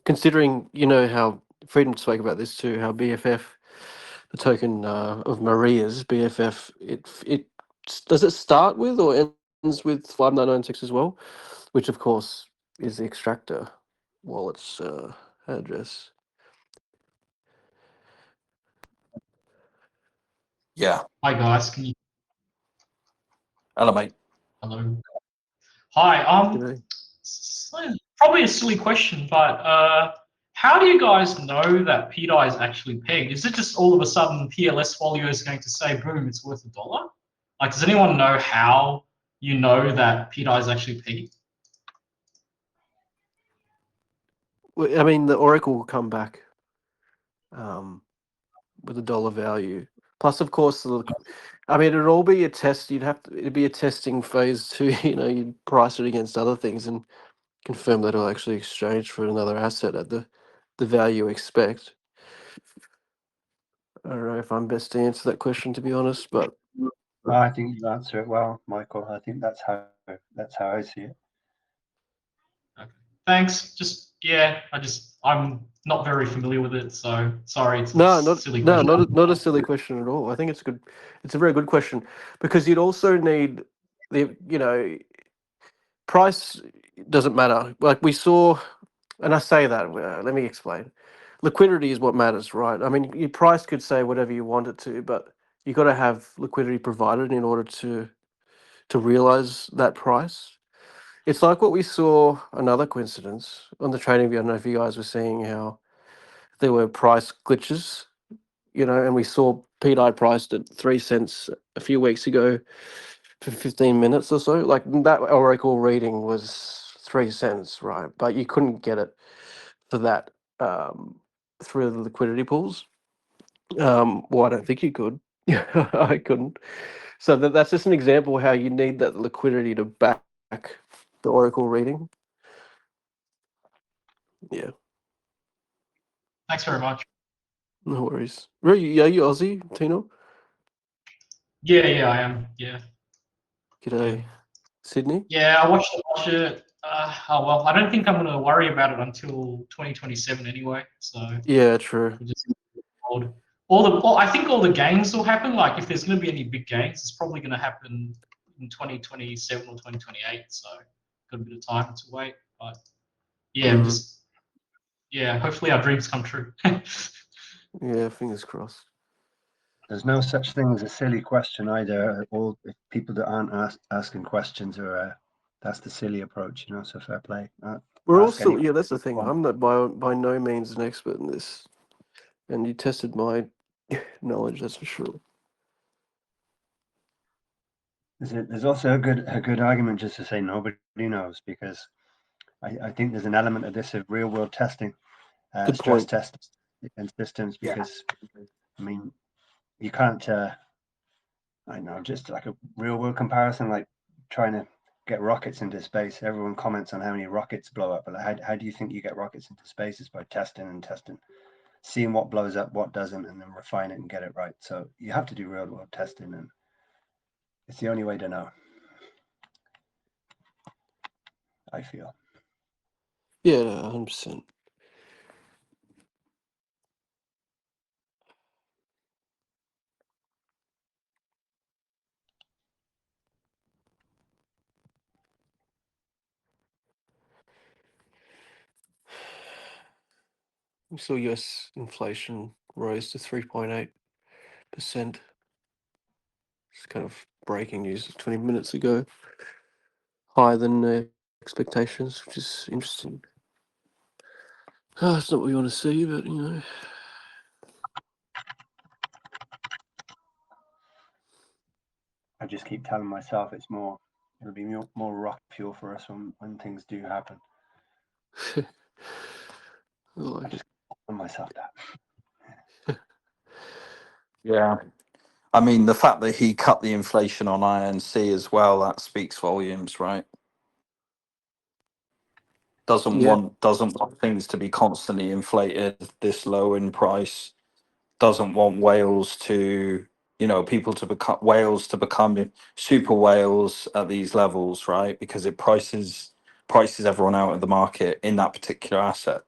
Considering, how Freedom spoke about this too, how BFF, the token of Maria's BFF, it does it start with or ends with 5996 as well, which of course is the extractor wallet's address. yeah. Hi guys, can you? Hello, mate. Hello. Hi. Probably a silly question, but how do you guys know that PDAI is actually pegged? Is it just all of a sudden PLS folio is going to say, boom, it's worth $1? Like, does anyone know how you know that PDAI is actually pegged? I mean, the Oracle will come back with a dollar value. Plus, of course, I mean, it'd all be a test. It'd be a testing phase too. You'd price it against other things and confirm that it'll actually exchange for another asset at the value you expect. I don't know if I'm best to answer that question, to be honest, but Well, I think you answer it well, Michael. I think that's how I see it. Okay. Thanks. I'm not very familiar with it, so sorry, it's a silly question. not a silly question at all. I think it's good. It's a very good question because you'd also need price doesn't matter. Like we saw, and I say that. Let me explain. Liquidity is what matters, right? I mean, your price could say whatever you want it to, but you got to have liquidity provided in order to realize that price. It's like what we saw, another coincidence on the trading view. I don't know if you guys were seeing how there were price glitches, and we saw PDI priced at 3 cents a few weeks ago for 15 minutes or so. Like that Oracle reading was 3 cents, right? But you couldn't get it for that through the liquidity pools. Well, I don't think you could. I couldn't. So that's just an example of how you need that liquidity to back the Oracle reading. Yeah, Thanks very much. no worries. Are you Aussie, Tino? Yeah, I am. Yeah. G'day. Sydney? Yeah, I watch it. Oh well, I don't think I'm going to worry about it until 2027 anyway. So Yeah, true. we'll just hold. I think all the gains will happen. Like if there's going to be any big gains, it's probably going to happen in 2027 or 2028. So got a bit of time to wait. But yeah, hopefully our dreams come true. Yeah, fingers crossed. There's no such thing as a silly question either. All people that aren't asking questions are that's the silly approach, So fair play. We're Ask also, any. yeah, that's the thing. I'm not by no means an expert in this, and you tested my knowledge, that's for sure. There's also a good argument just to say nobody knows, because I think there's an element of this of real world testing, Good stress point. tests and systems, because I mean you can't. I know, just like a real world comparison, like trying to get rockets into space. Everyone comments on how many rockets blow up, but like, how do you think you get rockets into space? Is by testing, seeing what blows up, what doesn't, and then refine it and get it right. So you have to do real world testing, and it's the only way to know, I feel. Yeah, 100%. We saw US inflation rose to 3.8%. It's kind of breaking news 20 minutes ago. Higher than expectations, which is interesting. It's not what we want to see, but I just keep telling myself it'll be more rock fuel for us when things do happen. I like I just tell myself that. Yeah. I mean, the fact that he cut the inflation on INC as well, that speaks volumes, right? Doesn't Yeah, want things to be constantly inflated this low in price. Doesn't want whales to people to become whales, to become super whales at these levels, right? Because it prices everyone out of the market in that particular asset.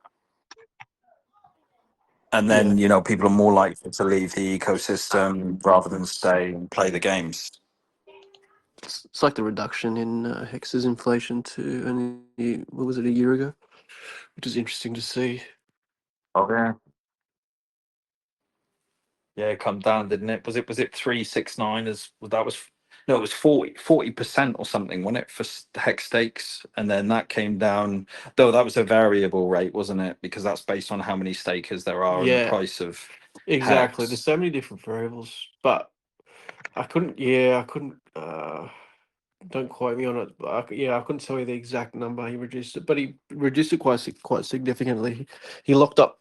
And then, people are more likely to leave the ecosystem rather than stay and play the games. It's like the reduction in Hex's inflation to only, what was it, a year ago? Which is interesting to see. Okay. Yeah, it come down, didn't it? Was it 369 as that was no, it was 40% or something, wasn't it, for hex stakes? And then that came down, though that was a variable rate, wasn't it? Because that's based on how many stakers there are and the Yeah, price of exactly. There's hex. so many different variables, but I couldn't. Don't quote me on it. But I couldn't tell you the exact number he reduced it, but he reduced it quite significantly. He locked up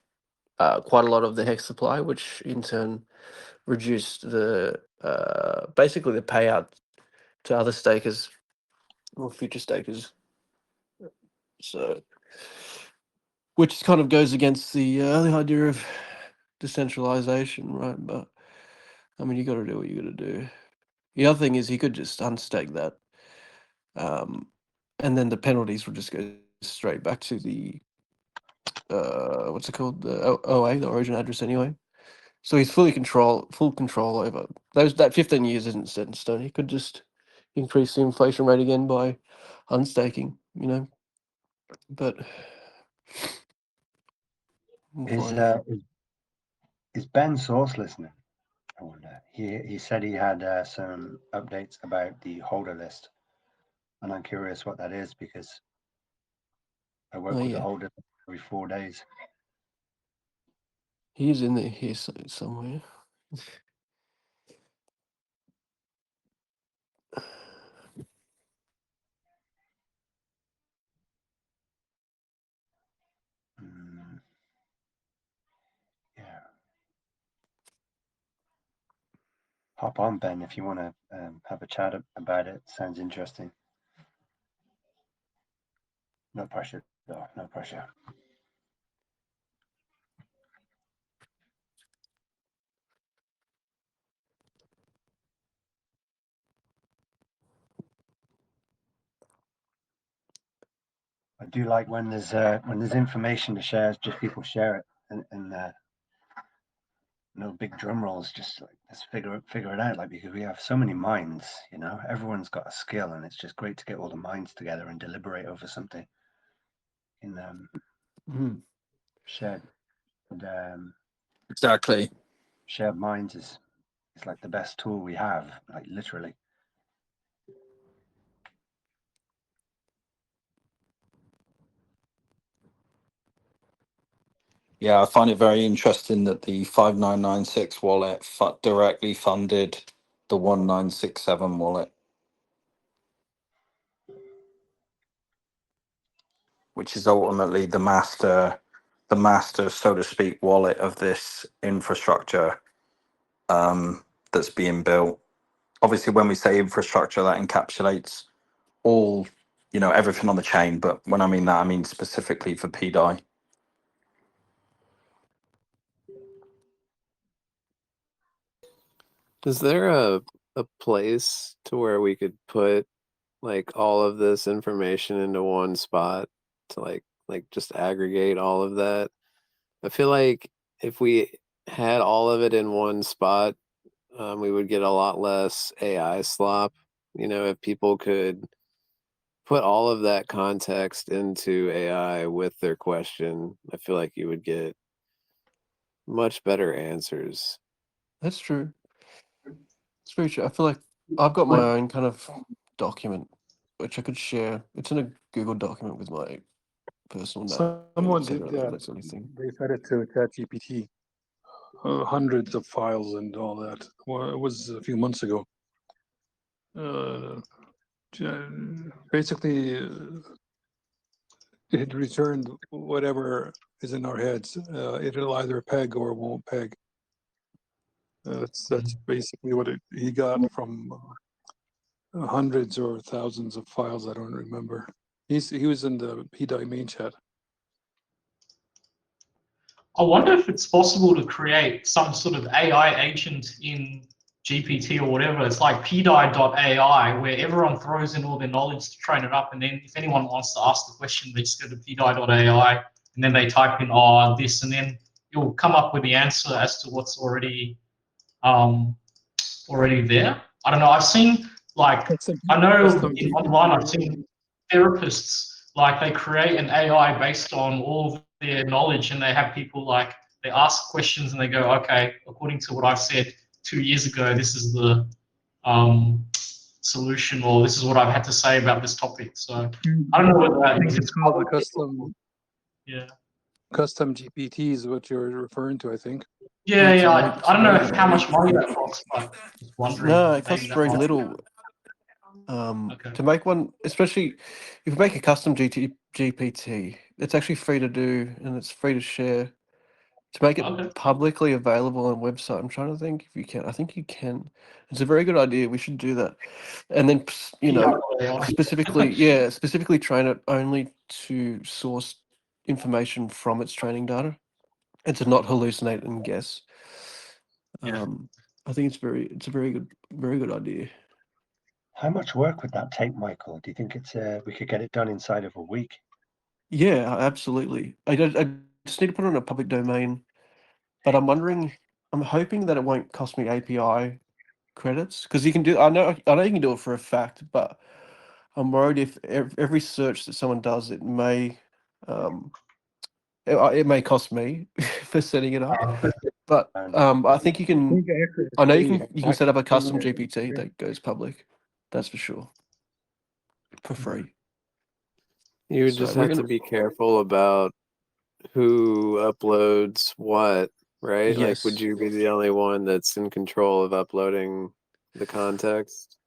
quite a lot of the hex supply, which in turn reduced the basically the payout to other stakers or future stakers. So, which kind of goes against the idea of decentralization, right? But I mean, you got to do what you got to do. The other thing is he could just unstake that, and then the penalties would just go straight back to the what's it called, the OA, the origin address, anyway. So he's full control over that 15 years isn't set in stone. He could just increase the inflation rate again by unstaking, but we'll Is find. is Ben Source listening? I wonder. He said he had some updates about the holder list, and I'm curious what that is because I work with the holder every 4 days. He's in there here somewhere. Yeah. Hop on, Ben, if you want to have a chat about it. Sounds interesting. No pressure, though. No pressure. I do like when there's information to share, just people share it, and no big drum rolls. Just like let's figure it out. Like because we have so many minds, everyone's got a skill, and it's just great to get all the minds together and deliberate over something. In shared Exactly. shared minds is like the best tool we have, like literally. Yeah, I find it very interesting that the 5996 wallet directly funded the 1967 wallet, which is ultimately the master, so to speak, wallet of this infrastructure that's being built. Obviously, when we say infrastructure, that encapsulates all, everything on the chain. But when I mean that, I mean specifically for PDAI. Is there a place to where we could put like all of this information into one spot to like just aggregate all of that? I feel like if we had all of it in one spot, we would get a lot less AI slop. If people could put all of that context into AI with their question, I feel like you would get much better answers. That's true. It's very true. I feel like I've got my own kind of document which I could share. It's in a Google document with my personal name, Someone did etc. that. That sort of thing. They fed it to ChatGPT, hundreds of files and all that. Well, it was a few months ago. Basically, it returned whatever is in our heads. It'll either peg or won't peg. That's basically what he got from hundreds or thousands of files. I don't remember. He was in the PDAI main chat. I wonder if it's possible to create some sort of AI agent in GPT or whatever. It's like PDI.ai, where everyone throws in all their knowledge to train it up, and then if anyone wants to ask the question, they just go to PDI.ai, and then they type in this, and then you'll come up with the answer as to what's already there. I don't know. I've seen I know online I've seen therapists they create an AI based on all of their knowledge, and they have people they ask questions and they go, okay, according to what I've said 2 years ago, this is the solution, or this is what I've had to say about this topic. So I don't know whether that It's called a custom. Yeah. Custom GPT is what you're referring to, I think. Yeah, It's yeah. I don't know very good how idea. much money that costs, but just wondering. No, it maybe costs that very might- little. Okay. To make one, especially if you make a custom GPT, it's actually free to do and it's free to share. To make it Okay. publicly available on a website, I'm trying to think if you can. I think you can. It's a very good idea. We should do that. And then, specifically train it only to source information from its training data and to not hallucinate and guess. Yeah. I think it's a very good idea. How much work would that take, Michael? Do you think we could get it done inside of a week? Yeah, absolutely. I just need to put it on a public domain, but I'm hoping that it won't cost me API credits because you can do. I know you can do it for a fact, but I'm worried if every search that someone does, it may cost me for setting it up. But I think you can. I know you can set up a custom GPT that goes public. That's for sure. For free. You would So just we're have to gonna- be careful about who uploads what, right? Like, would Yes. you be the only one that's in control of uploading the context?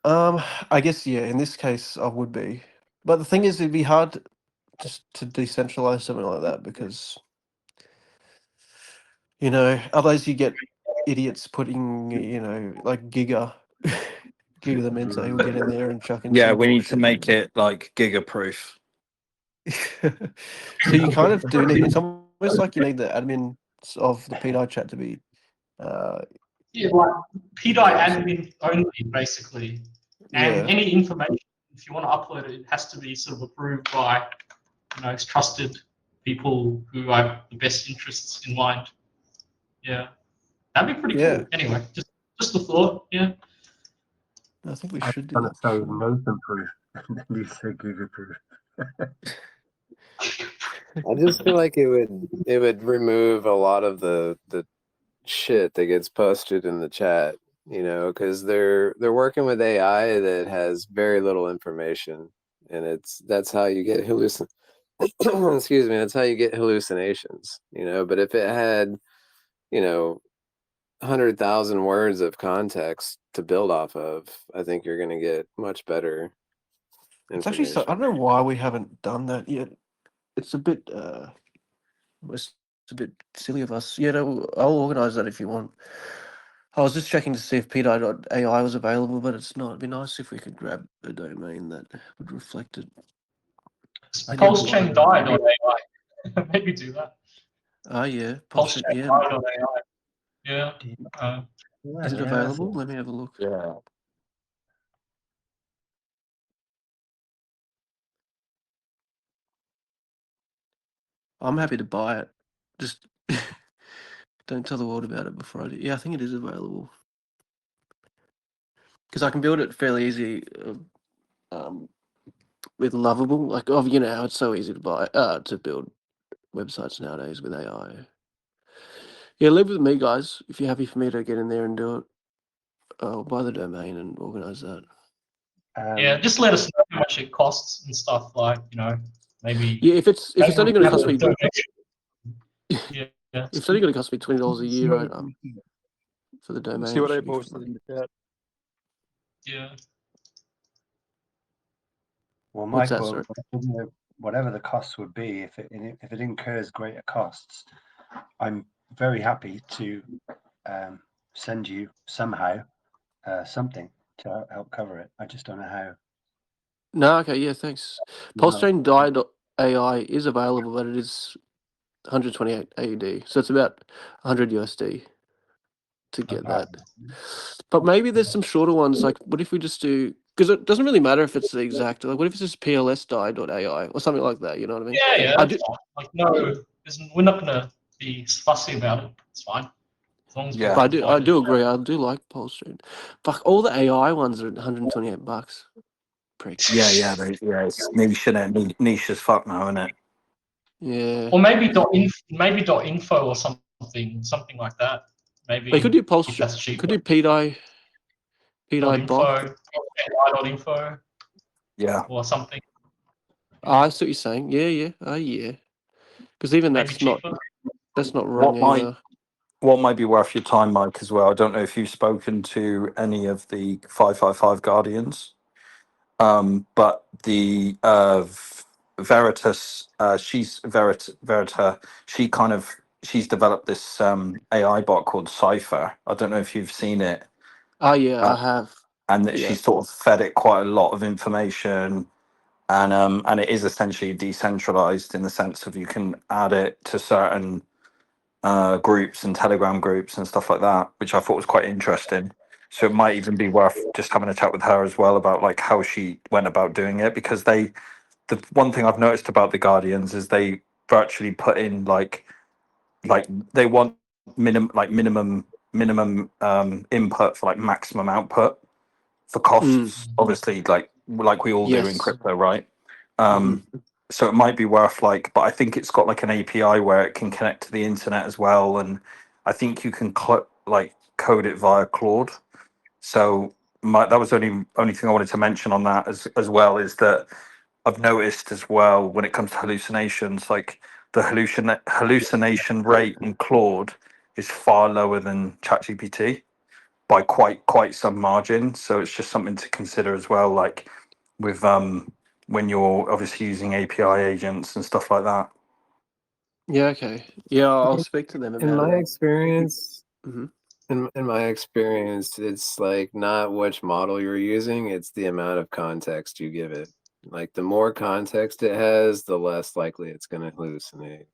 I guess yeah. In this case, I would be, but the thing is, it'd be hard just to decentralize something like that because otherwise you get idiots putting like Giga the Mensa who will get in there and chuck in Yeah, some we need to bullshit. make it like giga proof. So you kind of do need. It's almost like you need the admins of the PDI chat to be. Yeah, like PDI admin only, basically. And Yeah. any information, if you want to upload it, it has to be sort of approved by, it's trusted people who have the best interests in mind. Yeah, that'd be pretty Yeah. cool. Anyway, just a thought. Yeah. I think we I'm should do going that. to say For sure. Nathan proof, and then you say Google proof. I just feel like it would remove a lot of the shit that gets posted in the chat, because they're working with AI that has very little information, and that's how you get excuse me, that's how you get hallucinations, but if it had 100,000 words of context to build off of, I think you're going to get much better It's actually I don't know why we haven't done that yet. It's a bit it's a bit silly of us. Yeah, no, I'll organise that if you want. I was just checking to see if PDI.ai was available, but it's not. It'd be nice if we could grab a domain that would reflect it. PulseChainDAI.ai. Maybe do that. Oh yeah, PulseChainDAI.ai. Yeah. Is it available? Let me have a look. Yeah. I'm happy to buy it. Just don't tell the world about it before I do. Yeah, I think it is available. Because I can build it fairly easy with Lovable. Like, how it's so easy to build websites nowadays with AI. Yeah, live with me, guys. If you're happy for me to get in there and do it, I'll buy the domain and organize that. Yeah, just let us know how much it costs and stuff. Maybe. Yeah, if it's only going to cost me, Yeah. if it's only going to cost me $20 a year for the domain. See what it I should be posted fine. in the chat. Yeah. Well, What's that, Michael, sorry? whatever the costs would be, if it incurs greater costs, I'm very happy to send you somehow something to help cover it. I just don't know how. No, okay, yeah, thanks. PulseChainDAI is available, but it is 128 AUD, so it's about 100 USD. to get Okay. that. But maybe there's some shorter ones. Like, what if we just do? Because it doesn't really matter if it's the exact. Like, what if it's just PLSDAI.ai or something like that? You know what I mean? Yeah, I that's do. fine. Like, no, we're not gonna be fussy about it. It's fine as long as Yeah. But people I find it. do agree. I do like PulseChain. Fuck, all the AI ones are $128. Pricks. Yeah. It's niche, niche as fuck now, isn't it? Yeah. Or maybe .info or something like that. They could Maybe do if PulseChain. that's cheaper. Could do PDI bot. .info Yeah. or something. I see what you're saying. Yeah. Yeah. Because even Maybe cheaper. that's not wrong What might either. what might be worth your time, Mike, as well? I don't know if you've spoken to any of the 555 Guardians, but the Veritas, Verita, she's developed this AI bot called Cipher. I don't know if you've seen it, Oh yeah, uh, I have. and that Yeah. she's sort of fed it quite a lot of information, and it is essentially decentralized in the sense of you can add it to certain groups and Telegram groups and stuff like that, which I thought was quite interesting. So it might even be worth just having a chat with her as well about like how she went about doing it, because the one thing I've noticed about the Guardians is they virtually put in like they want minimum input for like maximum output for Mm. costs, obviously, like we all do in Yes. crypto, right? Hmm. So it might be worth but I think it's got like an API where it can connect to the internet as well, and I think you can like code it via Claude. So that was the only thing I wanted to mention on that as well, is that I've noticed as well when it comes to hallucinations, like the hallucination rate in Claude is far lower than ChatGPT by quite some margin. So it's just something to consider as well, like with when you're obviously using API agents and stuff like that. Yeah. Okay. Yeah, I'll speak to them In about my it. experience, Hmm. in my experience, it's like not which model you're using, it's the amount of context you give it. Like the more context it has, the less likely it's going to hallucinate.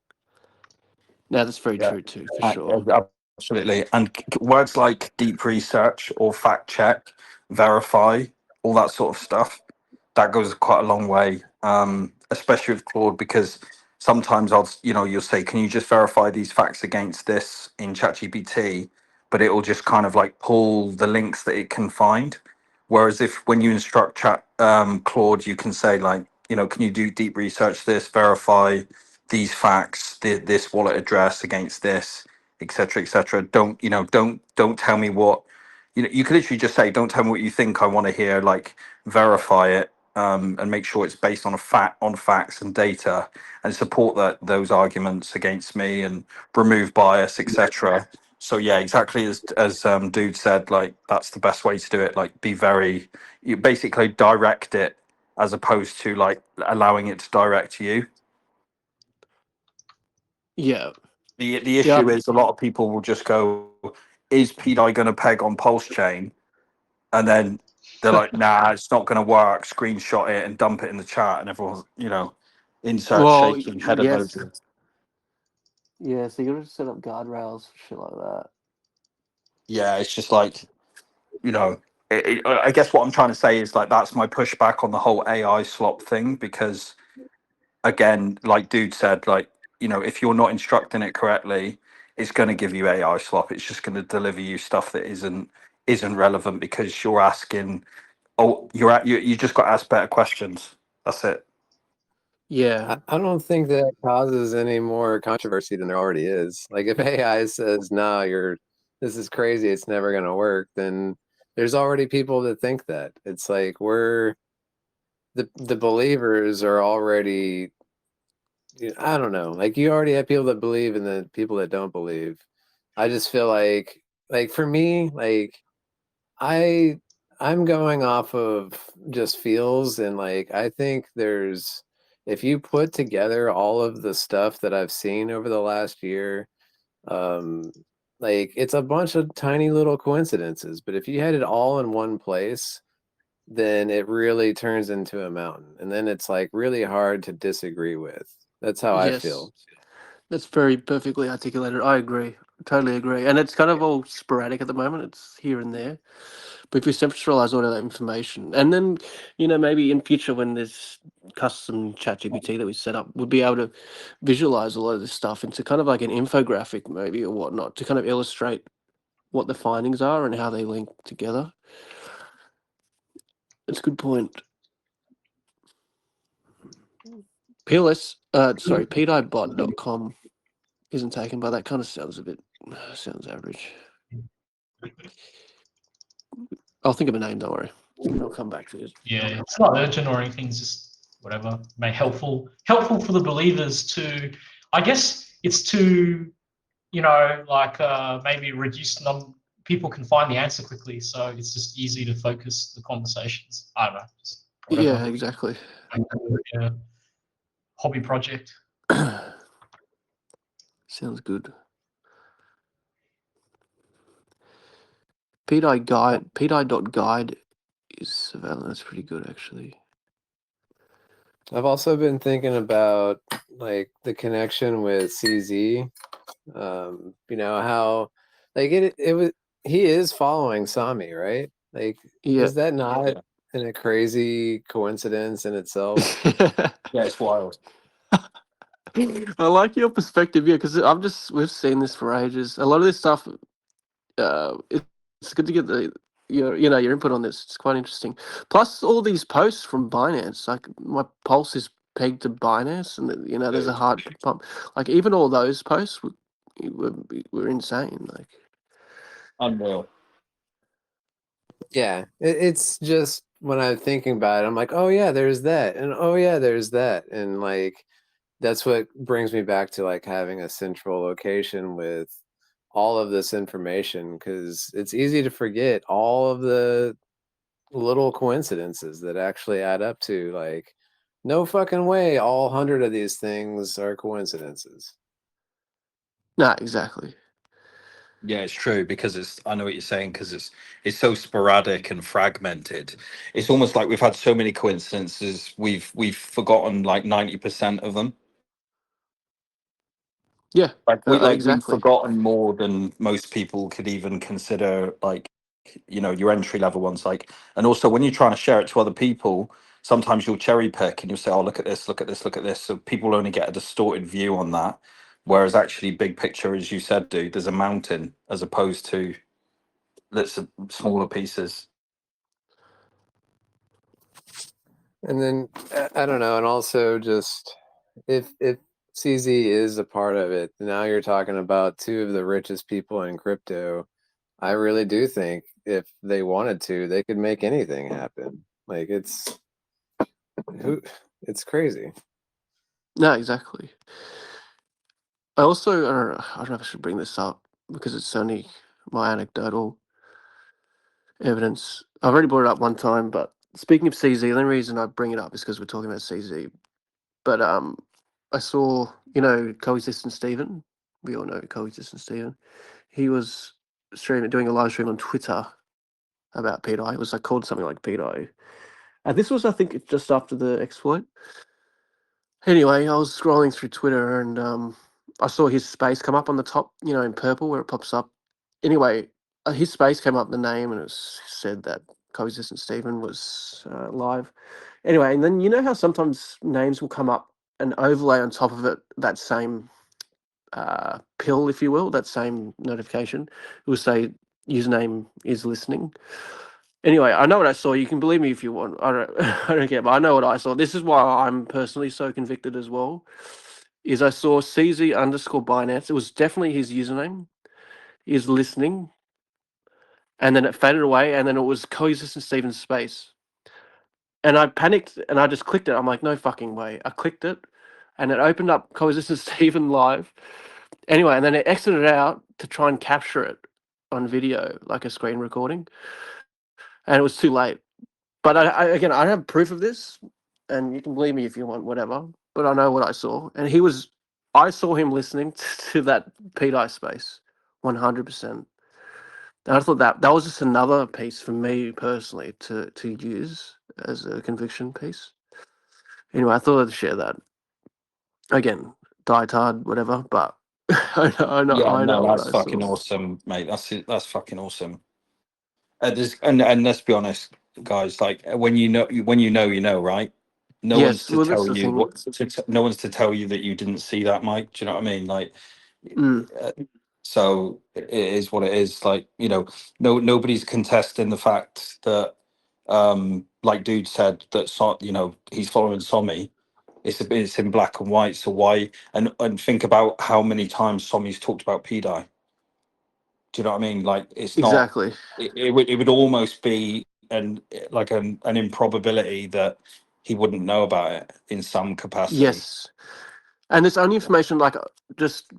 No, that's very Yeah, true too, for sure. absolutely. And words like deep research or fact check, verify, all that sort of stuff, that goes quite a long way, especially with Claude, because sometimes you'll say, can you just verify these facts against this in ChatGPT? But it will just kind of like pull the links that it can find. Whereas when you instruct Claude, you can say like, can you do deep research this, verify these facts, this wallet address against this, etc., etc. Don't tell me what, you could literally just say, don't tell me what you think I want to hear, like verify it, and make sure it's based on facts and data, and support those arguments against me, and remove bias, etc. So yeah, exactly as dude said, like that's the best way to do it. Like you basically direct it as opposed to like allowing it to direct you. Yeah. The Yeah. issue is a lot of people will just go, is PDI going to peg on Pulse Chain? And then they're like, nah, it's not going to work. Screenshot it and dump it in the chat, and everyone's, insert Well, shaking head yes. emojis. Yeah, so you gotta set up guardrails for shit like that. Yeah, it's just like, I guess what I'm trying to say is like that's my pushback on the whole AI slop thing, because again, like dude said, like, if you're not instructing it correctly, it's going to give you AI slop. It's just going to deliver you stuff that isn't relevant, because you're asking, you just got to ask better questions. That's it. Yeah. I don't think that causes any more controversy than there already is. Like if AI says, "No, this is crazy, it's never going to work," then there's already people that think that. It's like the believers are already, I don't know. Like you already have people that believe and then people that don't believe. I just feel like for me, like I I'm going off of just feels, and like I think if you put together all of the stuff that I've seen over the last year, um like it's a bunch of tiny little coincidences, but if you had it all in one place, then it really turns into a mountain, and then it's like really hard to disagree with. That's how I Yes. feel. That's very perfectly articulated. I agree. Totally agree. And it's kind of all sporadic at the moment. It's here and there. But if you centralize all of that information, and then, maybe in future when there's custom ChatGPT that we set up, we'll be able to visualize a lot of this stuff into kind of like an infographic maybe or whatnot to kind of illustrate what the findings are and how they link together. It's a good point. PDIbot.com isn't taken, but that kind of sounds average. I'll think of a name, don't worry. I'll come back to it. Yeah, it's not urgent or anything. It's just whatever. Helpful for the believers to. I guess it's to, maybe reduce people can find the answer quickly, so it's just easy to focus the conversations. I don't know. Just whatever. Yeah, exactly. Yeah. Hobby project. Sounds good. PDI.guide is available. That's pretty good, actually. I've also been thinking about like the connection with CZ. How like it was he is following Sami, right? Like, Yeah. is that not a crazy coincidence in itself? Yeah, it's wild. I like your perspective, yeah, because we've seen this for ages. A lot of this stuff, it's good to get your input on this. It's quite interesting. Plus, all these posts from Binance, like my pulse is pegged to Binance, and there's a hard pump. Like even all those posts were insane. Like Unreal. Yeah, it's just when I'm thinking about it, I'm like, oh yeah, there's that, and oh yeah, there's that, and like that's what brings me back to like having a central location with all of this information, because it's easy to forget all of the little coincidences that actually add up to like no fucking way all 100 of these things are coincidences. nah, exactly. Yeah, it's true because I know what you're saying because it's so sporadic and fragmented. It's almost like we've had so many coincidences, we've forgotten like 90% of them. Yeah, We've exactly. forgotten more than most people could even consider, like, your entry level ones. Like, and also when you're trying to share it to other people, sometimes you'll cherry pick and you'll say, oh, look at this, look at this, look at this. So people only get a distorted view on that. Whereas actually big picture, as you said, dude, there's a mountain as opposed to lots of smaller pieces. And then I don't know, and also just if CZ is a part of it, now you're talking about two of the richest people in crypto. I really do think if they wanted to, they could make anything happen. Like it's crazy. No, exactly. I also I don't know if I should bring this up because it's only my anecdotal evidence. I've already brought it up one time, but speaking of CZ, the only reason I bring it up is because we're talking about CZ. But I saw, Coexistent Stephen. We all know Coexistent Stephen. He was doing a live stream on Twitter about PDI. It was like called something like PDI. And this was, I think, just after the exploit. Anyway, I was scrolling through Twitter and I saw his space come up on the top, in purple where it pops up. Anyway, his space came up, the name, and it said that Coexistent Stephen was live. Anyway, and then you know how sometimes names will come up and overlay on top of it that same pill, if you will, that same notification. It will say username is listening. Anyway, I know what I saw. You can believe me if you want. I don't, I don't care, but I know what I saw. This is why I'm personally so convicted as well. Is I saw CZ_Binance. It was definitely his username. Is listening, and then it faded away, and then it was Coexistent Stephen's space. And I panicked, and I just clicked it. I'm like, no fucking way. I clicked it, and it opened up Coexistent Stephen live. Anyway, and then it exited out to try and capture it on video, like a screen recording, and it was too late. But again, I have proof of this, and you can believe me if you want, whatever. But I know what I saw, and I saw him listening to that PDI space, 100%. And I thought that was just another piece for me personally to use as a conviction piece. Anyway, I thought I'd share that. Again, died hard, whatever, but I know what that's I fucking saw. awesome, mate. That's fucking awesome. And let's be honest, guys. Like when you know, you know, right? No one's Yes, to well, that's tell the you thing. no one's to tell you that you didn't see that, Mike. Do you know what I mean? Like, Mm, uh, so it is what it is. Like, nobody's contesting the fact that, like dude said, that he's following Somi. It's in black and white. So why? And think about how many times Somi's talked about PDI. Do you know what I mean? Like, it's not. exactly. It would almost be an improbability that he wouldn't know about it in some capacity. Yes, and it's only information like just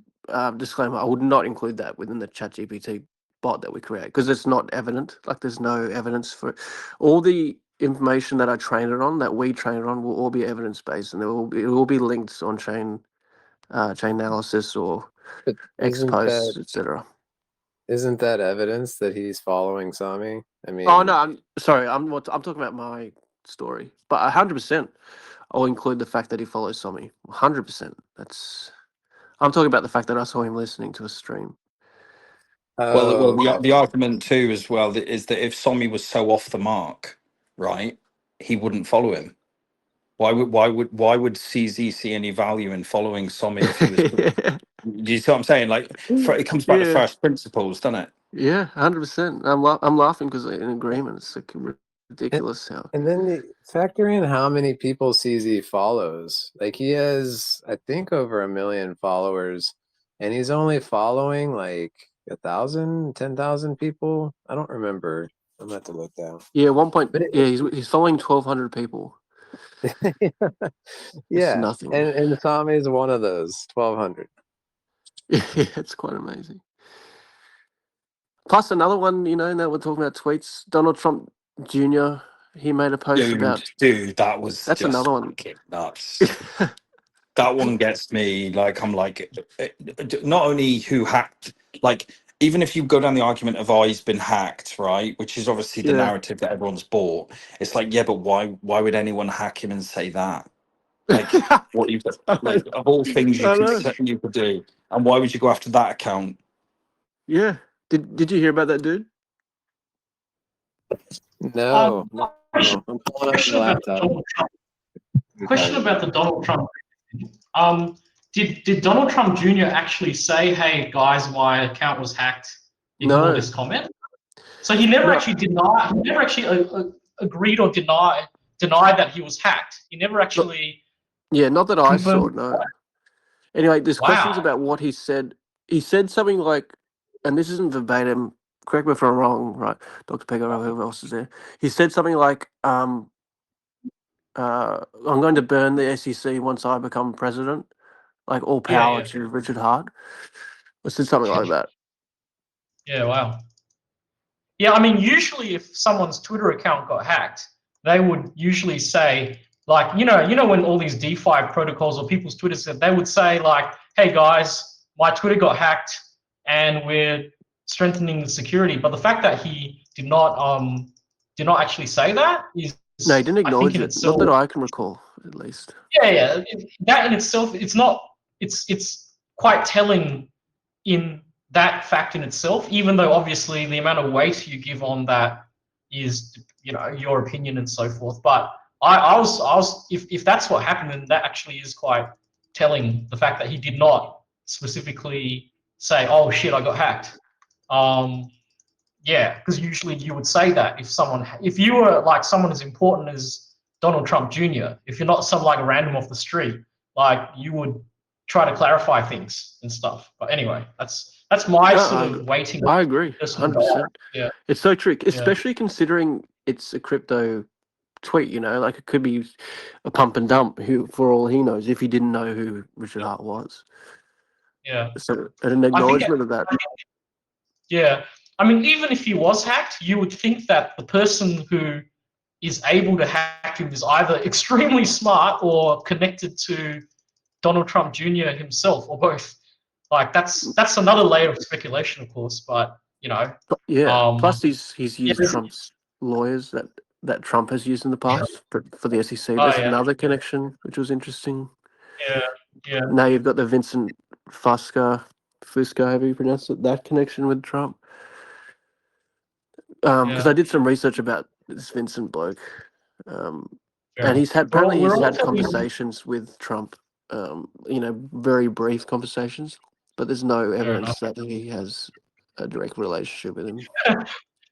disclaimer. I would not include that within the ChatGPT bot that we create because it's not evident. Like there's no evidence for it. All the information that I train it on, that we train it on, will all be evidence based, and it will be linked on chain analysis or But X posts, etc. isn't that evidence that he's following Sami? I Oh no, mean, I'm sorry. I'm talking about my story, but 100%, I'll include the fact that he follows Somi. 100%. I'm talking about the fact that I saw him listening to a stream. Well, oh, the okay. argument too, as well, is that if Somi was so off the mark, right, he wouldn't follow him. Why would CZ see any value in following Somi if he was? Do you see what I'm saying? Like, it comes back to Yeah, first principles, doesn't it? yeah, 100%. I'm laughing because in agreement. It's like ridiculous how. And then factor in how many people CZ follows. Like he has, I think, over 1 million followers, and he's only following like 1,000, 10,000 people. I don't remember. I'm gonna have to look down. Yeah, one point. But Yeah, he's following 1,200 people. It's yeah, nothing. and Sami is one of those 1,200. Yeah, it's quite amazing. Plus another one, now we're talking about tweets. Donald Trump Jr. He made a post about. Dude, that was That's just another one. fucking nuts. That one gets me. Like, I'm like, not only who hacked, like, even if you go down the argument of, he's been hacked, right, which is obviously the Yeah. narrative that everyone's bought. It's like, yeah, but why would anyone hack him and say that? Like, what you I like, of all things know. you could do, and why would you go after that account? Yeah. Did you hear about that dude? No, Question, I'm pulling up question the about the laptop. Donald Trump. Question about the Donald Trump. Did Donald Trump Jr. actually say, "Hey guys, my account was hacked"? Ignore No. this comment. So he never No. actually denied. He never actually agreed or denied that he was hacked. He never actually Yeah, not that I saw. confirmed. No. Anyway, there's questions Wow. about what he said. He said something like, and this isn't verbatim. Correct me if I'm wrong, right, Dr. Pego or whoever else is there. He said something like, "I'm going to burn the SEC once I become president. Like all power Yeah. to Richard Hart." I said something like that. Yeah. Wow. Yeah, I mean, usually if someone's Twitter account got hacked, they would usually say, like, when all these DeFi protocols or people's Twitter said, they would say, like, "Hey guys, my Twitter got hacked, and we're strengthening the security." But the fact that he did not actually say that is, No, he didn't I think, acknowledge in it. Not itself, that I can recall, at least. yeah, that in itself, it's not, it's quite telling in that fact in itself, even though obviously the amount of weight you give on that is, your opinion and so forth. But I was, if that's what happened, then that actually is quite telling. The fact that he did not specifically say, "Oh shit, I got hacked." Yeah, because usually you would say that if you were like someone as important as Donald Trump Jr., if you're not some like random off the street, like you would try to clarify things and stuff. But anyway, that's my sort No, of waiting. I agree, Personal 100%. Yeah, It's so tricky, yeah, especially considering it's a crypto tweet. Like it could be a pump and dump. Who, for all he knows, if he didn't know who Richard Hart was, yeah. so an I think, acknowledgement of that. yeah. I mean, even if he was hacked, you would think that the person who is able to hack him is either extremely smart or connected to Donald Trump Jr. himself, or both. Like that's another layer of speculation, of course. But Yeah. um, Plus, he's yeah, used Trump's lawyers that Trump has used in the past for the SEC. oh That's yeah, another connection, which was interesting. yeah, yeah, Now you've got the Vincent Fusca Fusco, however you pronounce it, that connection with Trump. Because Yeah. I did some research about this Vincent bloke, Fair and enough. apparently We're he's all had telling conversations with Trump. Very brief conversations, but there's no Fair evidence that he has a direct relationship with him.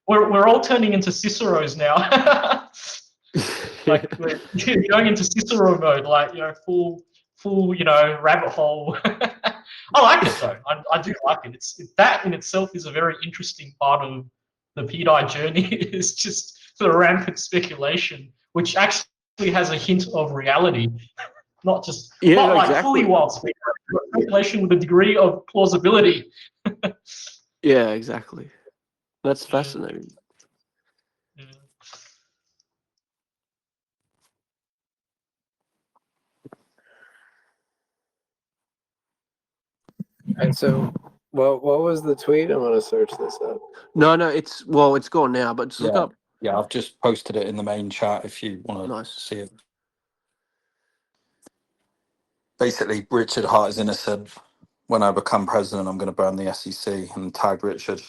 we're all turning into Ciceros now. Like we're going into Cicero mode, like full rabbit hole. I like it though. I do like it. That in itself is a very interesting part of the PDI journey. Is just the rampant speculation, which actually has a hint of reality, not Yeah, no, like fully exactly. wild speculation with a degree of plausibility. Yeah, exactly. That's Yeah, fascinating. yeah. And so, what was the tweet? I'm gonna search this up. No, it's gone now, but just look Yeah, up. yeah. I've just posted it in the main chat if you want to Nice. see it. Basically, Richard Hart is innocent. When I become president, I'm going to burn the SEC and tag Richard.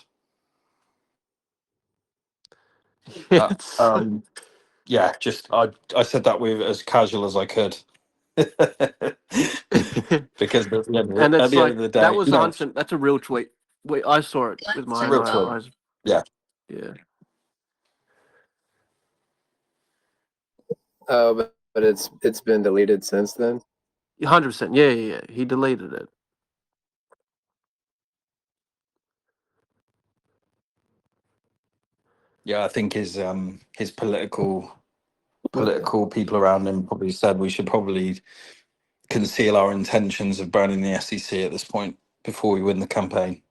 Uh, It's yeah, just I said that with as casual as I could. Because at the, and at it's the end like of the that day, was 100%. That's a real tweet. Wait, I saw it with it's a my real own tweet. eyes. Yeah. Yeah, Oh, but it's been deleted since then. 100%. Yeah. He deleted it. Yeah, I think his political people around him probably said we should probably conceal our intentions of burning the SEC at this point before we win the campaign.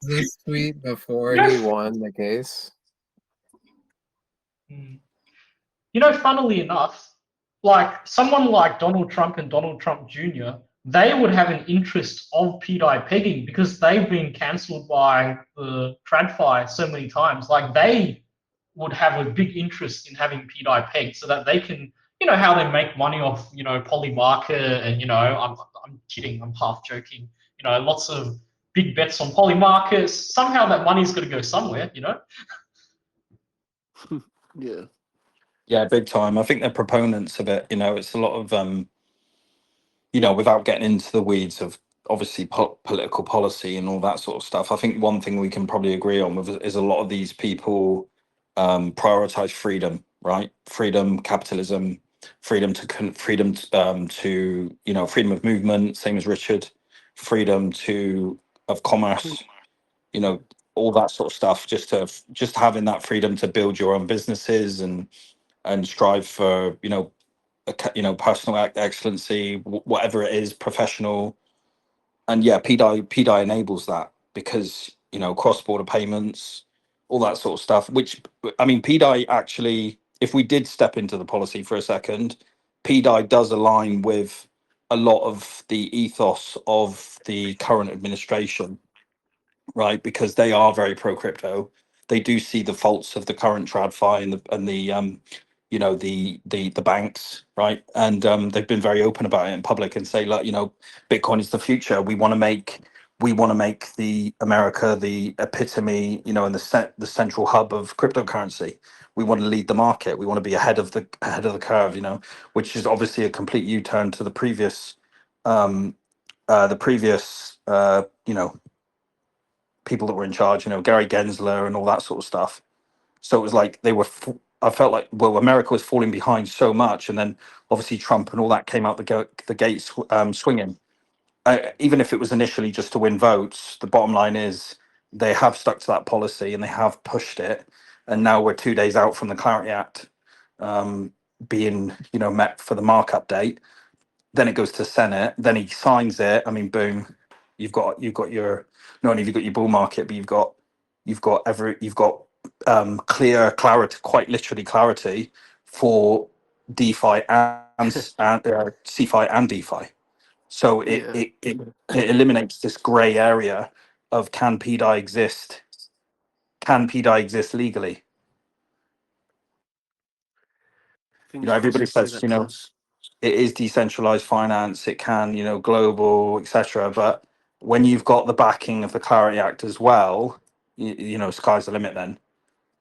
This tweet before You know, he won the case. Funnily enough, like someone like Donald Trump and Donald Trump Jr., they would have an interest of PDI pegging because they've been cancelled by the TradFi so many times. Like they would have a big interest in having PDI pegged so that they can, how they make money off, Polymarket and, I'm kidding, I'm half joking, lots of big bets on Polymarket. Somehow that money's got to go somewhere. Yeah. Yeah, big time. I think they're proponents of it. It's a lot of without getting into the weeds of obviously political policy and all that sort of stuff. I think one thing we can probably agree on with is a lot of these people prioritize freedom, right? Freedom, capitalism, freedom to freedom of movement, same as Richard, freedom of commerce, all that sort of stuff. Just having that freedom to build your own businesses and strive for personal excellency, whatever it is, professional. And yeah, PDI enables that because cross-border payments, all that sort of stuff. Which I mean, PDI actually, if we did step into the policy for a second, PDI does align with a lot of the ethos of the current administration, right? Because they are very pro crypto. They do see the faults of the current TradFi and the banks, right? And they've been very open about it in public and say, look, Bitcoin is the future. We want to make the America the epitome, and the central hub of cryptocurrency. We want to lead the market. We want to be ahead of the curve, which is obviously a complete U-turn to the previous people that were in charge, Gary Gensler and all that sort of stuff. So it was like I felt like, well, America was falling behind so much, and then obviously Trump and all that came out the gates swinging. Even if it was initially just to win votes, the bottom line is they have stuck to that policy and they have pushed it. And now we're 2 days out from the Clarity Act being, met for the markup date. Then it goes to Senate. Then he signs it. I mean, boom, you've got your not only have you got your bull market, but you've got clear clarity, quite literally clarity for DeFi and CeFi and DeFi. So it Yeah. it it, it eliminates this grey area of can PDI exist? Can PDI exist legally? Fingers crossed Everybody to see says, that pass. it is decentralized finance. It can, global, etc. But when you've got the backing of the Clarity Act as well, you know, sky's the limit then,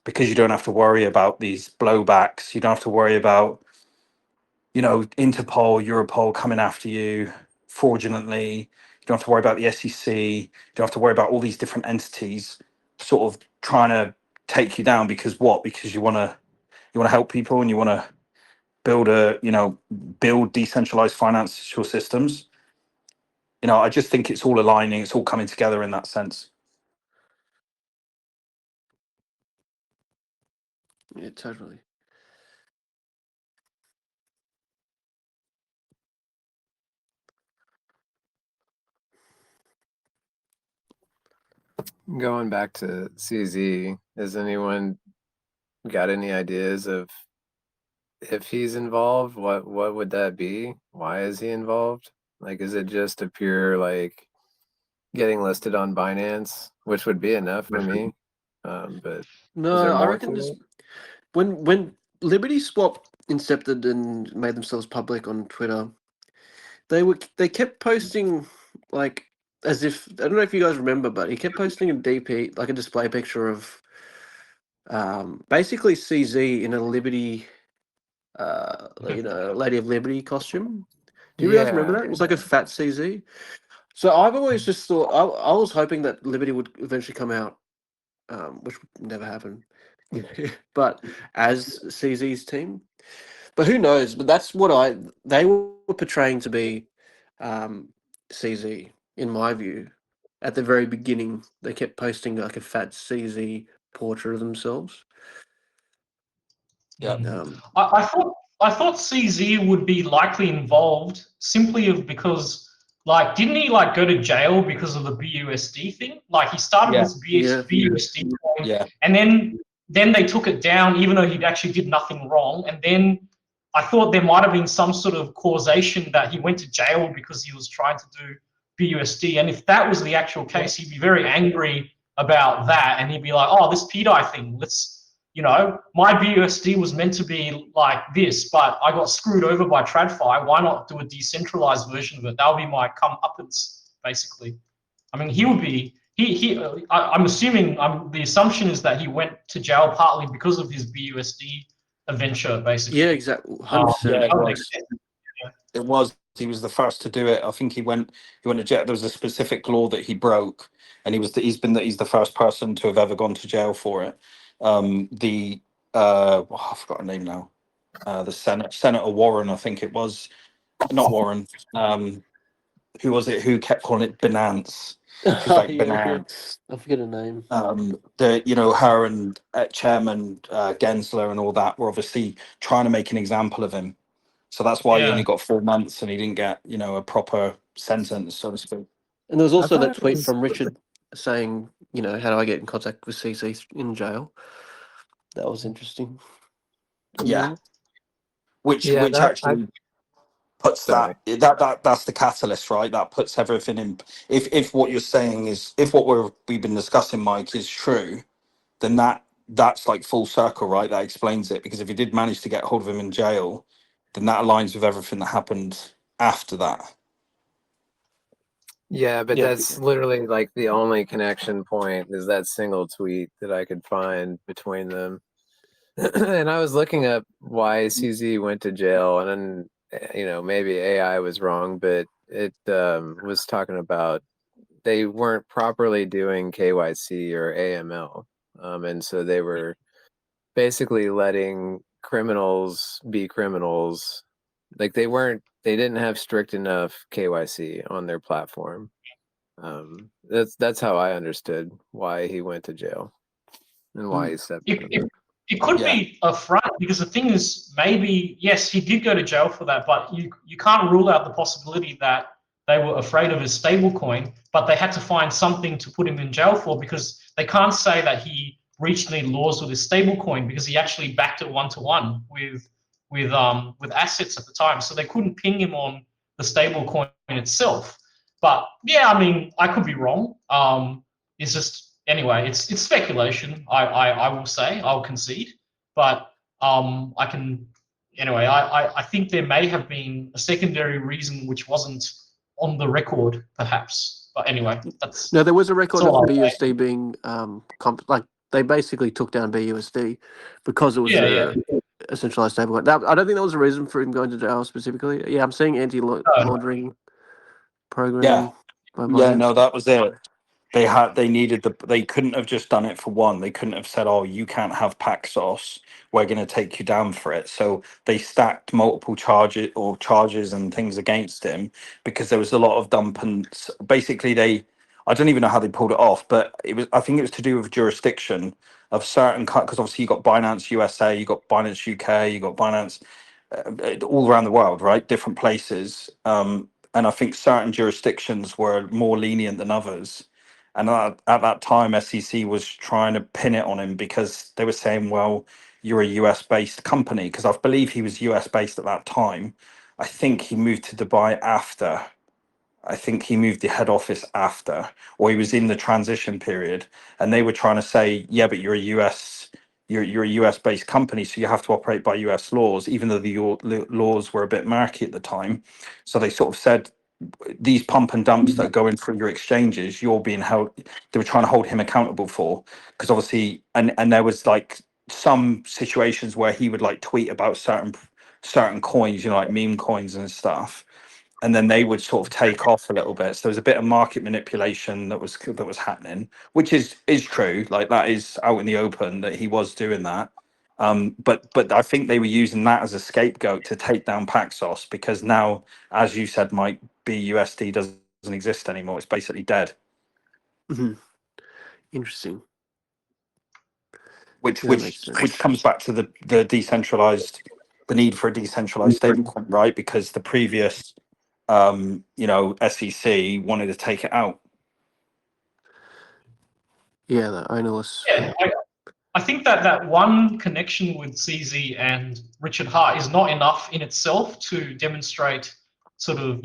because you don't have to worry about these blowbacks. You don't have to worry about, you know, Interpol, Europol coming after you fraudulently. You don't have to worry about the SEC. You don't have to worry about all these different entities sort of trying to take you down because what? Because you want to help people and you want to build build decentralized financial systems. You know, I just think it's all aligning. It's all coming together in that sense. Yeah, totally. Going back to CZ, has anyone got any ideas of if he's involved? What would that be? Why is he involved? Like, is it just a pure like getting listed on Binance, which would be enough for me? But is there No, I more reckon to this it? when Liberty Swap incepted and made themselves public on Twitter, they kept posting like as if I don't know if you guys remember, but he kept posting a DP like a display picture of basically CZ in a Liberty Lady of Liberty costume. Do you guys remember Yeah, that? It was like a fat CZ. So I've always just thought I was hoping that Liberty would eventually come out, which would never happen. But as CZ's team, but who knows? But that's what they were portraying to be CZ in my view. At the very beginning, they kept posting like a fat CZ portrait of themselves. Yeah. I thought CZ would be likely involved simply because like didn't he like go to jail because of the BUSD thing? Like he started Yeah. this Yeah, BUSD coin, Yeah. and then they took it down even though he actually did nothing wrong. And then I thought there might have been some sort of causation that he went to jail because he was trying to do BUSD. And if that was the actual case, he'd be very angry about that, and he'd be like, "Oh, this PDI thing, my BUSD was meant to be like this, but I got screwed over by TradFi. Why not do a decentralized version of it? That would be my comeuppance, basically." I mean, he would be. I'm assuming. The assumption is that he went to jail partly because of his BUSD adventure, yeah, basically. exactly, Um, 100%. Yeah, it that would make was. sense. It was. He was the first to do it. I think he went to jail. There was a specific law that he broke, and he's the first person to have ever gone to jail for it. I forgot her name now. The Senator Warren, I think it was. Not Warren. Who was it? Who kept calling it Binance? She's like Yeah, Binance. I forget her name. Her and Chairman Gensler and all that were obviously trying to make an example of him. So that's why he Yeah. only got 4 months and he didn't get, a proper sentence, so to speak. And there was I also thought that it tweet was. from Richard saying, how do I get in contact with CC in jail? That was interesting as Yeah, well. which Yeah, which that I actually puts sorry. that's the catalyst, right? That puts everything in. If what you're saying is if what we've been discussing, Mike, is true, then that's like full circle, right? That explains it, because if you did manage to get hold of him in jail, then that aligns with everything that happened after that. Yeah, but Yeah, that's literally like the only connection point is that single tweet that I could find between them. And I was looking up why CZ went to jail, and then maybe AI was wrong, but it was talking about they weren't properly doing KYC or AML, and so they were basically letting criminals be criminals. Like they didn't have strict enough KYC on their platform. That's how I understood why he went to jail and why he stepped It, down. it, it could Yeah. be a front because the thing is, maybe, yes, he did go to jail for that, but you can't rule out the possibility that they were afraid of his stablecoin, but they had to find something to put him in jail for because they can't say that he breached any laws with his stablecoin because he actually backed it 1-to-1 with assets at the time. So they couldn't ping him on the stablecoin itself. But yeah, I mean, I could be wrong. It's just anyway, it's speculation. I will say I'll concede, but I can anyway. I think there may have been a secondary reason which wasn't on the record, perhaps. But anyway, that's No, there was a record of all I'll say. BUSD being like they basically took down BUSD because it was Yeah, a centralized stablecoin. Now, I don't think that was a reason for him going to jail specifically. Yeah, I'm seeing anti-laundering program by Yeah, Binance. no, that was it. They couldn't have just done it for one. They couldn't have said, "Oh, you can't have Paxos. We're going to take you down for it." So they stacked multiple charges and things against him because there was a lot of dump and basically I don't even know how they pulled it off, but I think it was to do with jurisdiction of certain because obviously you got Binance USA, you got Binance UK, you got Binance all around the world, right? Different places. And I think certain jurisdictions were more lenient than others. And at that time, SEC was trying to pin it on him because they were saying, well, you're a US based company. Because I believe he was US based at that time. I think he moved to Dubai after. I think he moved the head office after, or he was in the transition period. And they were trying to say, yeah, but you're a US based company, so you have to operate by US laws, even though the laws were a bit murky at the time. So they sort of said, these pump and dumps that are going through your exchanges, you're being held. They were trying to hold him accountable for, because obviously, and there was like some situations where he would like tweet about certain coins, like meme coins and stuff, and then they would sort of take off a little bit. So there was a bit of market manipulation that was happening, which is true. Like that is out in the open that he was doing that. But I think they were using that as a scapegoat to take down Paxos because now, as you said, Mike, BUSD doesn't exist anymore. It's basically dead. Mm-hmm. Interesting. Which Yeah, that makes sense. which comes back to the decentralized, the need for a decentralized stablecoin, right? Because the previous, SEC wanted to take it out. Yeah, the ownerless. yeah. I think that one connection with CZ and Richard Hart is not enough in itself to demonstrate sort of,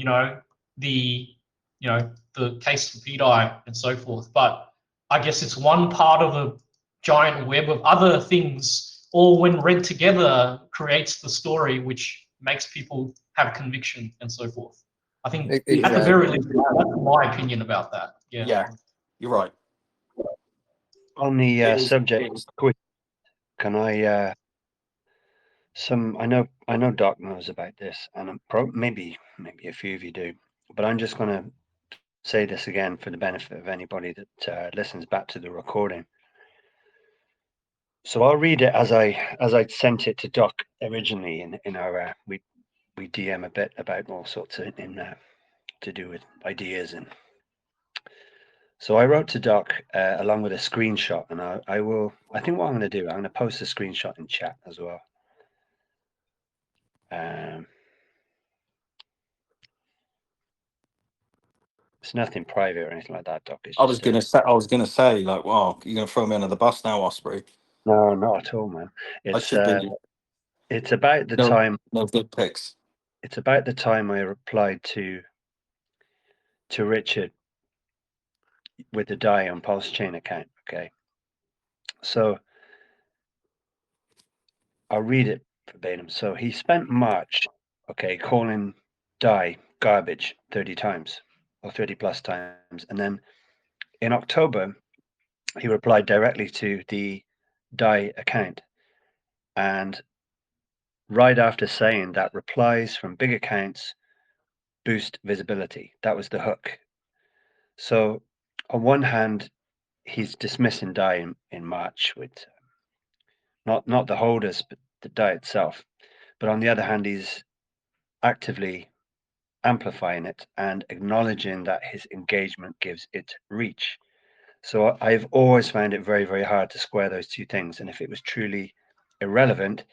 the case for PDI and so forth. But I guess it's one part of a giant web of other things, all when read together creates the story which makes people have conviction and so forth. I think at the very least, that's my opinion about that. Yeah, you're right. On the subject, quick, can I? I know Doc knows about this, and maybe a few of you do, but I'm just going to say this again for the benefit of anybody that listens back to the recording. So I'll read it as I sent it to Doc originally in our we DM a bit about all sorts of to do with ideas. And so I wrote to Doc along with a screenshot, and I think what I'm going to do, I'm going to post a screenshot in chat as well. It's nothing private or anything like that, Doc. It's I was gonna say, like, wow, you're gonna throw me under the bus now, Osprey. No, not at all, man. It's about the time. No good picks. It's about the time I replied to Richard with the DAI on PulseChain account. Okay, so I'll read it verbatim. So he spent March, calling DAI garbage 30 times or 30 plus times, and then in October he replied directly to the DAI account, and right after saying that replies from big accounts boost visibility. That was the hook. So on one hand, he's dismissing DAI in March with not the holders, but the DAI itself. But on the other hand, he's actively amplifying it and acknowledging that his engagement gives it reach. So I've always found it very, very hard to square those two things. And if it was truly irrelevant,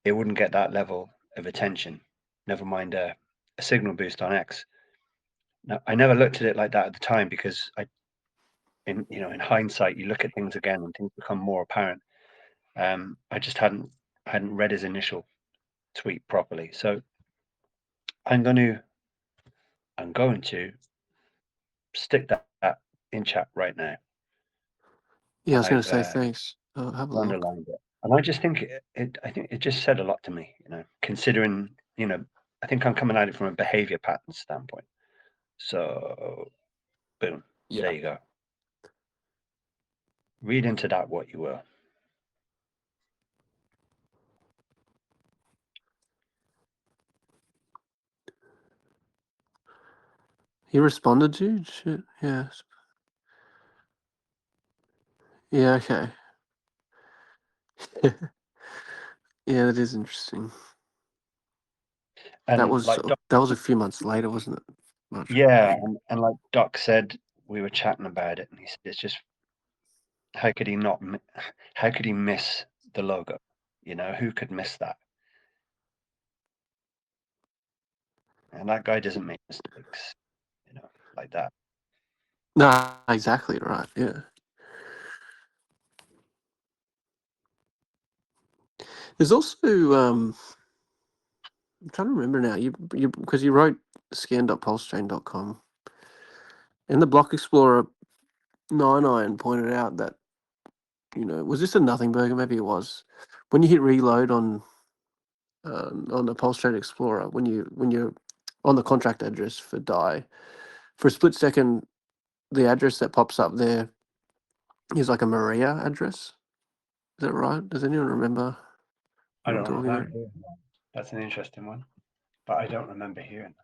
it wouldn't get that level of attention. Never mind a signal boost on X. Now, I never looked at it like that at the time because in hindsight, you look at things again and things become more apparent. I just hadn't read his initial tweet properly, so I'm going to stick that in chat right now. Yeah, I was going to say thanks. I'll have a look. Underlined it, and I just think I think it just said a lot to me. Considering I think I'm coming at it from a behavior pattern standpoint. So Boom. Yeah. There you go. Read into that what you will. He responded to you? Shit. Yeah. Yeah, okay. Yeah, that is interesting. And That was like Doc, a few months later, wasn't it? Much. yeah, and like Doc said, we were chatting about it, and he said it's just how could he not? How could he miss the logo? You know, who could miss that? And that guy doesn't make mistakes, you know, like that. No, exactly right. Yeah. There's also I'm trying to remember now. You because you wrote scan.pulsechain.com. In the Block Explorer, Nine Iron pointed out that, was this a nothing burger? Maybe it was. When you hit reload on the PulseChain Explorer, when you're on the contract address for DAI, for a split second, the address that pops up there is like a Maria address. Is that right? Does anyone remember I what I'm don't talking about? remember. That's an interesting one, but I don't remember hearing.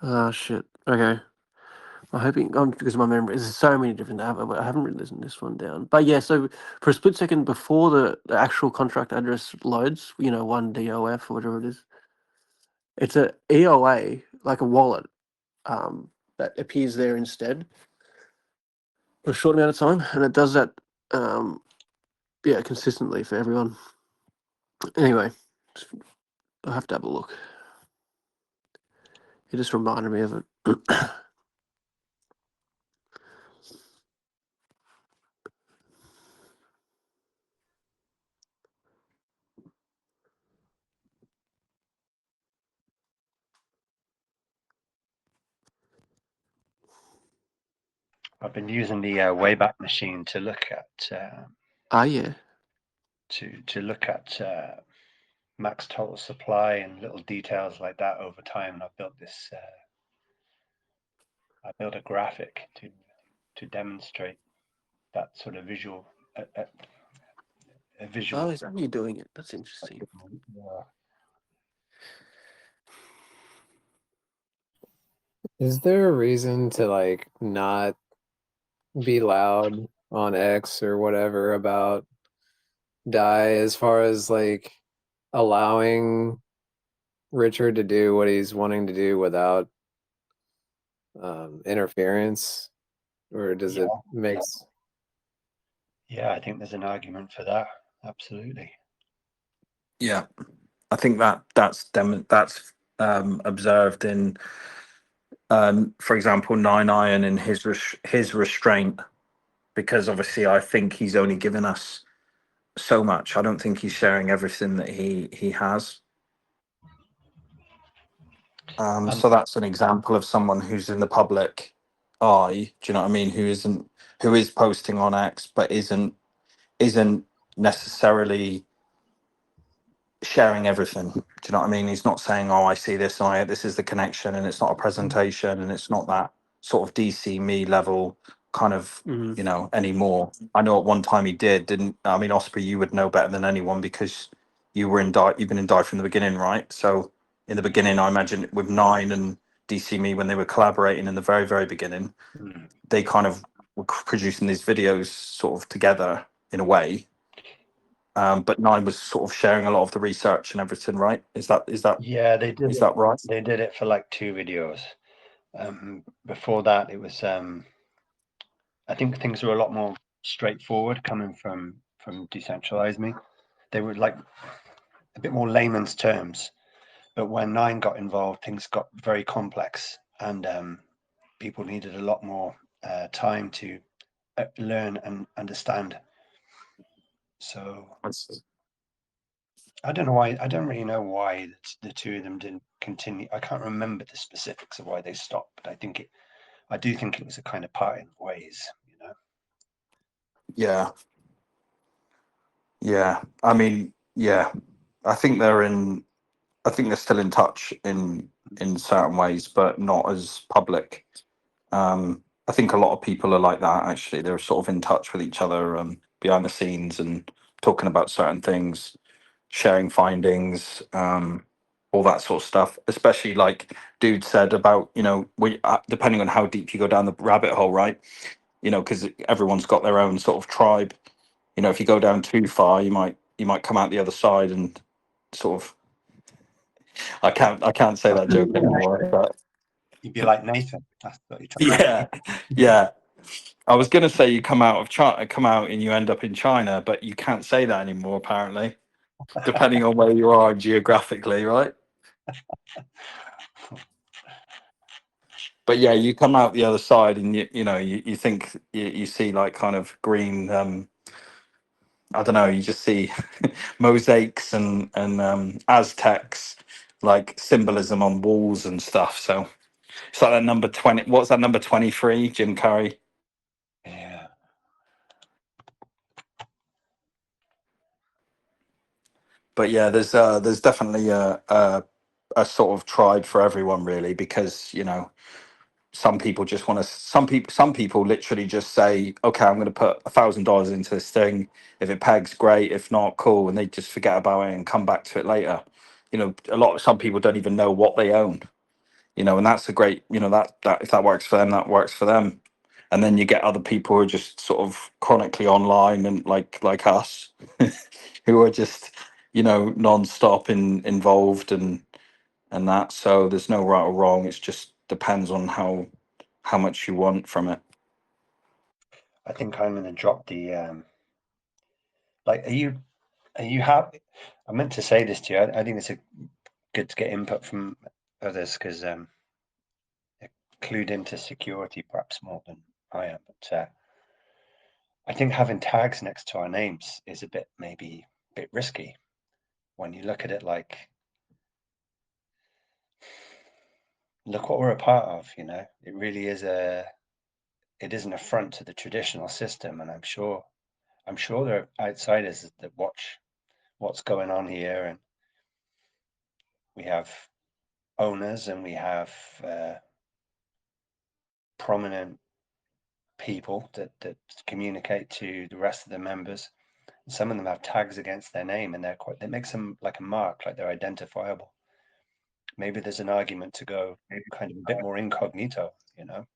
Ah, shit. Okay. I'm hoping, because my memory, there's so many different apps, but I haven't really listened this one down. But yeah, so for a split second before the actual contract address loads, 1DOF or whatever it is, it's a EOA, like a wallet, that appears there instead for a short amount of time, and it does that, consistently for everyone. Anyway, I'll have to have a look. It just reminded me of it. I've been using the Wayback Machine to look at Yeah. to look at max total supply and little details like that over time. And I built this. I built a graphic to demonstrate that sort of visual. A visual. Oh, is that how you're doing it? That's interesting. Yeah. Is there a reason to like not be loud on X or whatever about DAI as far as like allowing Richard to do what he's wanting to do without interference? Or does it make Yeah, I think there's an argument for that. Absolutely. Yeah, I think that's observed in, for example, Nine Iron in his restraint, because obviously I think he's only given us so much. I don't think he's sharing everything that he has. So that's an example of someone who's in the public eye. Do you know what I mean? Who is posting on X, but isn't necessarily sharing everything. Do you know what I mean? He's not saying, "Oh, I see this, and this is the connection," and it's not a presentation, and it's not that sort of DC me level kind of, anymore. I know at one time he didn't. I mean, Osprey, you would know better than anyone because you were in DAI. You've been in DAI from the beginning, right? So in the beginning, I imagine with Nine and DC me, when they were collaborating in the very, very beginning, they kind of were producing these videos sort of together in a way. But Nine was sort of sharing a lot of the research and everything, right? Is that Yeah, they did. Is that right? They did it for like 2 videos. Before that, it was. I think things were a lot more straightforward coming from Decentralize Me. They were like a bit more layman's terms. But when Nine got involved, things got very complex, and people needed a lot more time to learn and understand. So I don't know why. I don't really know why the two of them didn't continue. I can't remember the specifics of why they stopped, but I do think it was a kind of parting ways. Yeah. Yeah. I mean, yeah. I think they're still in touch in certain ways, but not as public. I I think a lot of people are like that. Actually, they're sort of in touch with each other behind the scenes and talking about certain things, sharing findings, all that sort of stuff. Especially like Dude said about, you know, depending on how deep you go down the rabbit hole, right? You know, because everyone's got their own sort of tribe. You know, if you go down too far, you might come out the other side and sort of. I can't say that joke anymore, but You'd be like Nathan. That's what you're trying yeah, yeah. I was gonna say you come out of China, come out and you end up in China, but you can't say that anymore apparently, depending on where you are geographically, right? But yeah, you come out the other side and you know you think you see like kind of green. I don't know. You just see mosaics and Aztecs, like symbolism on walls and stuff. So it's like that number 20. What's that number 23? Jim Carrey. Yeah. But yeah, there's definitely a sort of tribe for everyone really, because you know some people just want to, some people literally just say, okay, I'm going to put $1,000 into this thing. If it pegs, great. If not, cool, and they just forget about it and come back to it later. You know, some people don't even know what they own, you know, and that's a great, you know, that if that works for them, that works for them. And then you get other people who are just sort of chronically online and like us who are just, you know, non-stop involved and that. So there's no right or wrong. It's just depends on how much you want from it. I think I'm going to drop the like. Are you happy? I meant to say this to you. I think it's good to get input from others because they're clued into security perhaps more than I am. But I think having tags next to our names is maybe a bit risky when you look at it like, look what we're a part of. You know, it really is it is an affront to the traditional system, and I'm sure there are outsiders that watch what's going on here, and we have owners and we have prominent people that communicate to the rest of the members. And some of them have tags against their name, and that makes them like a mark, like they're identifiable. Maybe there's an argument to go kind of a bit more incognito, you know.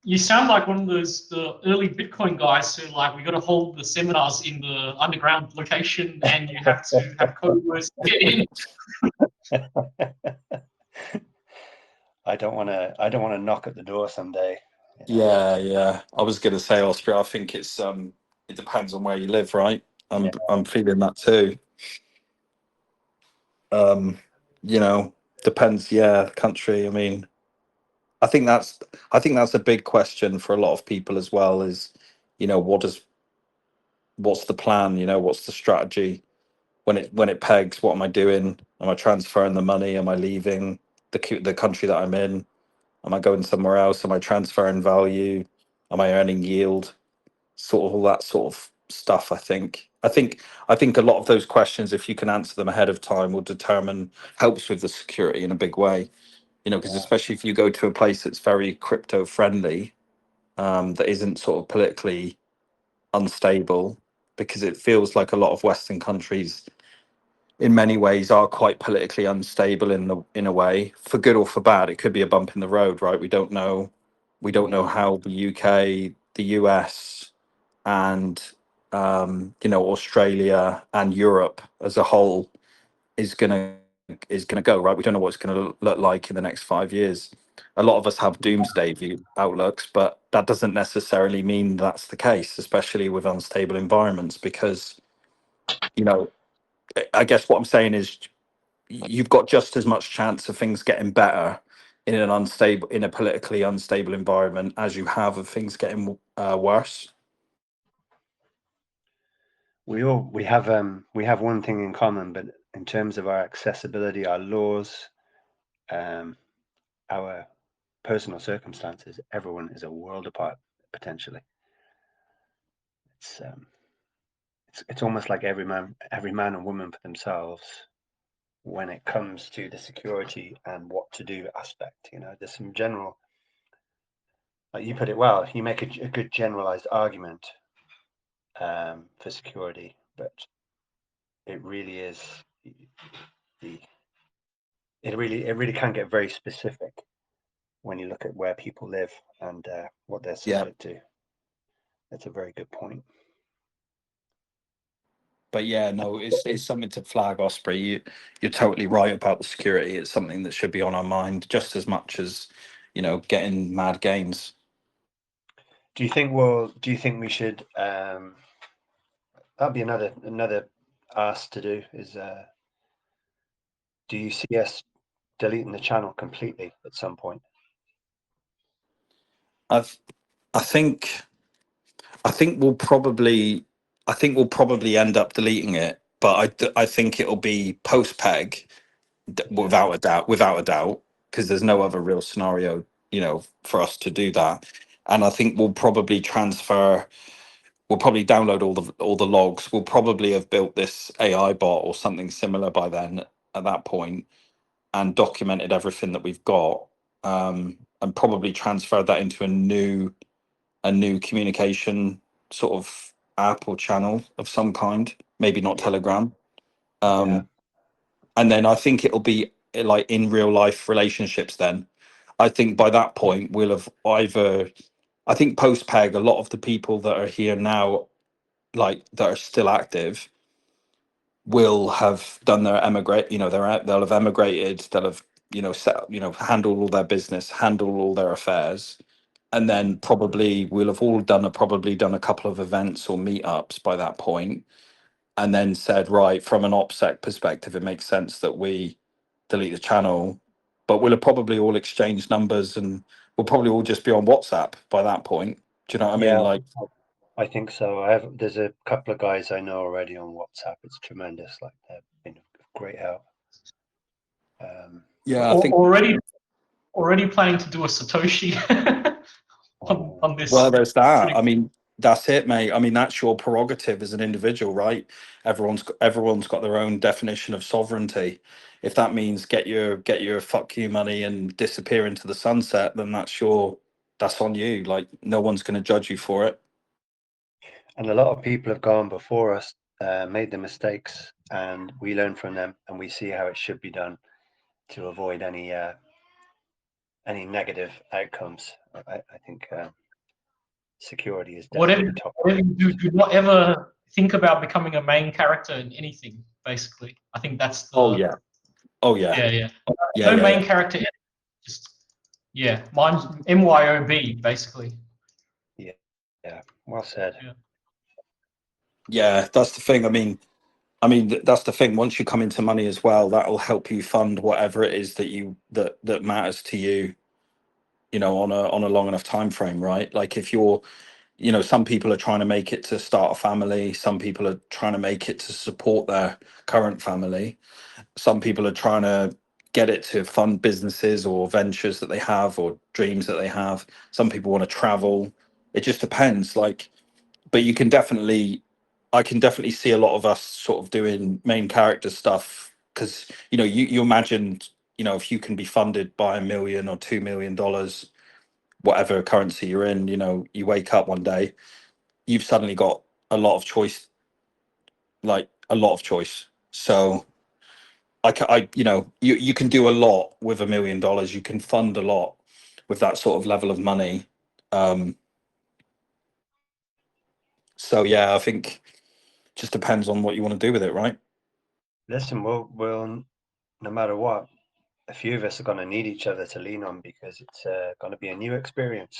You sound like one of the early Bitcoin guys who like we got to hold the seminars in the underground location, and you have to have code words to get in. I don't want to knock at the door someday. You know? Yeah. I was gonna say, Austria. I think it depends on where you live, right? I'm feeling that too. You know, depends. Yeah, country. I mean, I think that's a big question for a lot of people as well. Is, you know, what's the plan? You know, what's the strategy when it pegs? What am I doing? Am I transferring the money? Am I leaving the country that I'm in? Am I going somewhere else? Am I transferring value? Am I earning yield? Sort of all that sort of stuff. I think a lot of those questions, if you can answer them ahead of time, will helps with the security in a big way. You know, because especially if you go to a place that's very crypto friendly, that isn't sort of politically unstable, because it feels like a lot of Western countries in many ways are quite politically unstable in a way, for good or for bad. It could be a bump in the road, right? We don't know how the UK, the US, and you know, Australia and Europe as a whole is gonna go, right. We don't know what it's gonna look like in the next 5 years. A lot of us have doomsday view outlooks, but that doesn't necessarily mean that's the case, especially with unstable environments, because, you know, I guess what I'm saying is you've got just as much chance of things getting better in a politically unstable environment as you have of things getting worse. We have one thing in common, but in terms of our accessibility, our laws, our personal circumstances, everyone is a world apart potentially. It's almost like every man and woman for themselves, when it comes to the security and what to do aspect. You know, there's some general, like you put it well, you make a good generalized argument for security, but it really is it really can get very specific when you look at where people live and what they're subject to. That's a very good point. But yeah, no, it's something to flag, Osprey. You're totally right about the security. It's something that should be on our mind just as much as, you know, getting mad gains. Do you think we should that'd be another ask to do is do you see us deleting the channel completely at some point? I think we'll probably end up deleting it, but I think it'll be post peg without a doubt, because there's no other real scenario, you know, for us to do that. And I think we'll probably download all the logs. We'll probably have built this AI bot or something similar by then at that point, and documented everything that we've got, and probably transferred that into a new communication sort of app or channel of some kind, maybe not Telegram. And then I think it'll be like in real life relationships then. I think by that point we'll have I think post peg, a lot of the people that are here now, like that are still active, will have done their emigrate, you know, they'll have emigrated, they'll have, you know, handled all their business, handled all their affairs. And then probably we'll have all done a couple of events or meetups by that point, and then said, right, from an OPSEC perspective, it makes sense that we delete the channel. But we'll have probably all exchanged numbers, and we'll probably all just be on WhatsApp by that point. Do you know what I mean? Like, I think so. There's a couple of guys I know already on WhatsApp. It's tremendous. Like they've been great help. yeah, I think already planning to do a Satoshi on this. Well, there's that. I mean, that's it, mate. I mean, that's your prerogative as an individual, right? Everyone's got their own definition of sovereignty. If that means get your fuck you money and disappear into the sunset, then that's on you. Like, no one's going to judge you for it. And a lot of people have gone before us, made the mistakes, and we learn from them, and we see how it should be done to avoid any negative outcomes. I think security is definitely top. Whatever you do not ever think about becoming a main character in anything. Basically, I think that's the. Oh yeah. No main character. Just mine's MYOB basically. Yeah. Well said. Yeah, that's the thing. I mean, that's the thing. Once you come into money as well, that'll help you fund whatever it is that matters to you. You know, on a long enough time frame, right? Like if you're, you know, some people are trying to make it to start a family. Some people are trying to make it to support their current family. Some people are trying to get it to fund businesses or ventures that they have or dreams that they have. Some people want to travel. It just depends. Like, but I can definitely see a lot of us sort of doing main character stuff, because, you know, you imagine, you know, if you can be funded by $1 million or $2 million, whatever currency you're in, you know, you wake up one day, you've suddenly got a lot of choice. So you know, you can do a lot with $1 million. You can fund a lot with that sort of level of money. So yeah, I think just depends on what you want to do with it, right? Listen, we'll no matter what, a few of us are going to need each other to lean on, because it's going to be a new experience,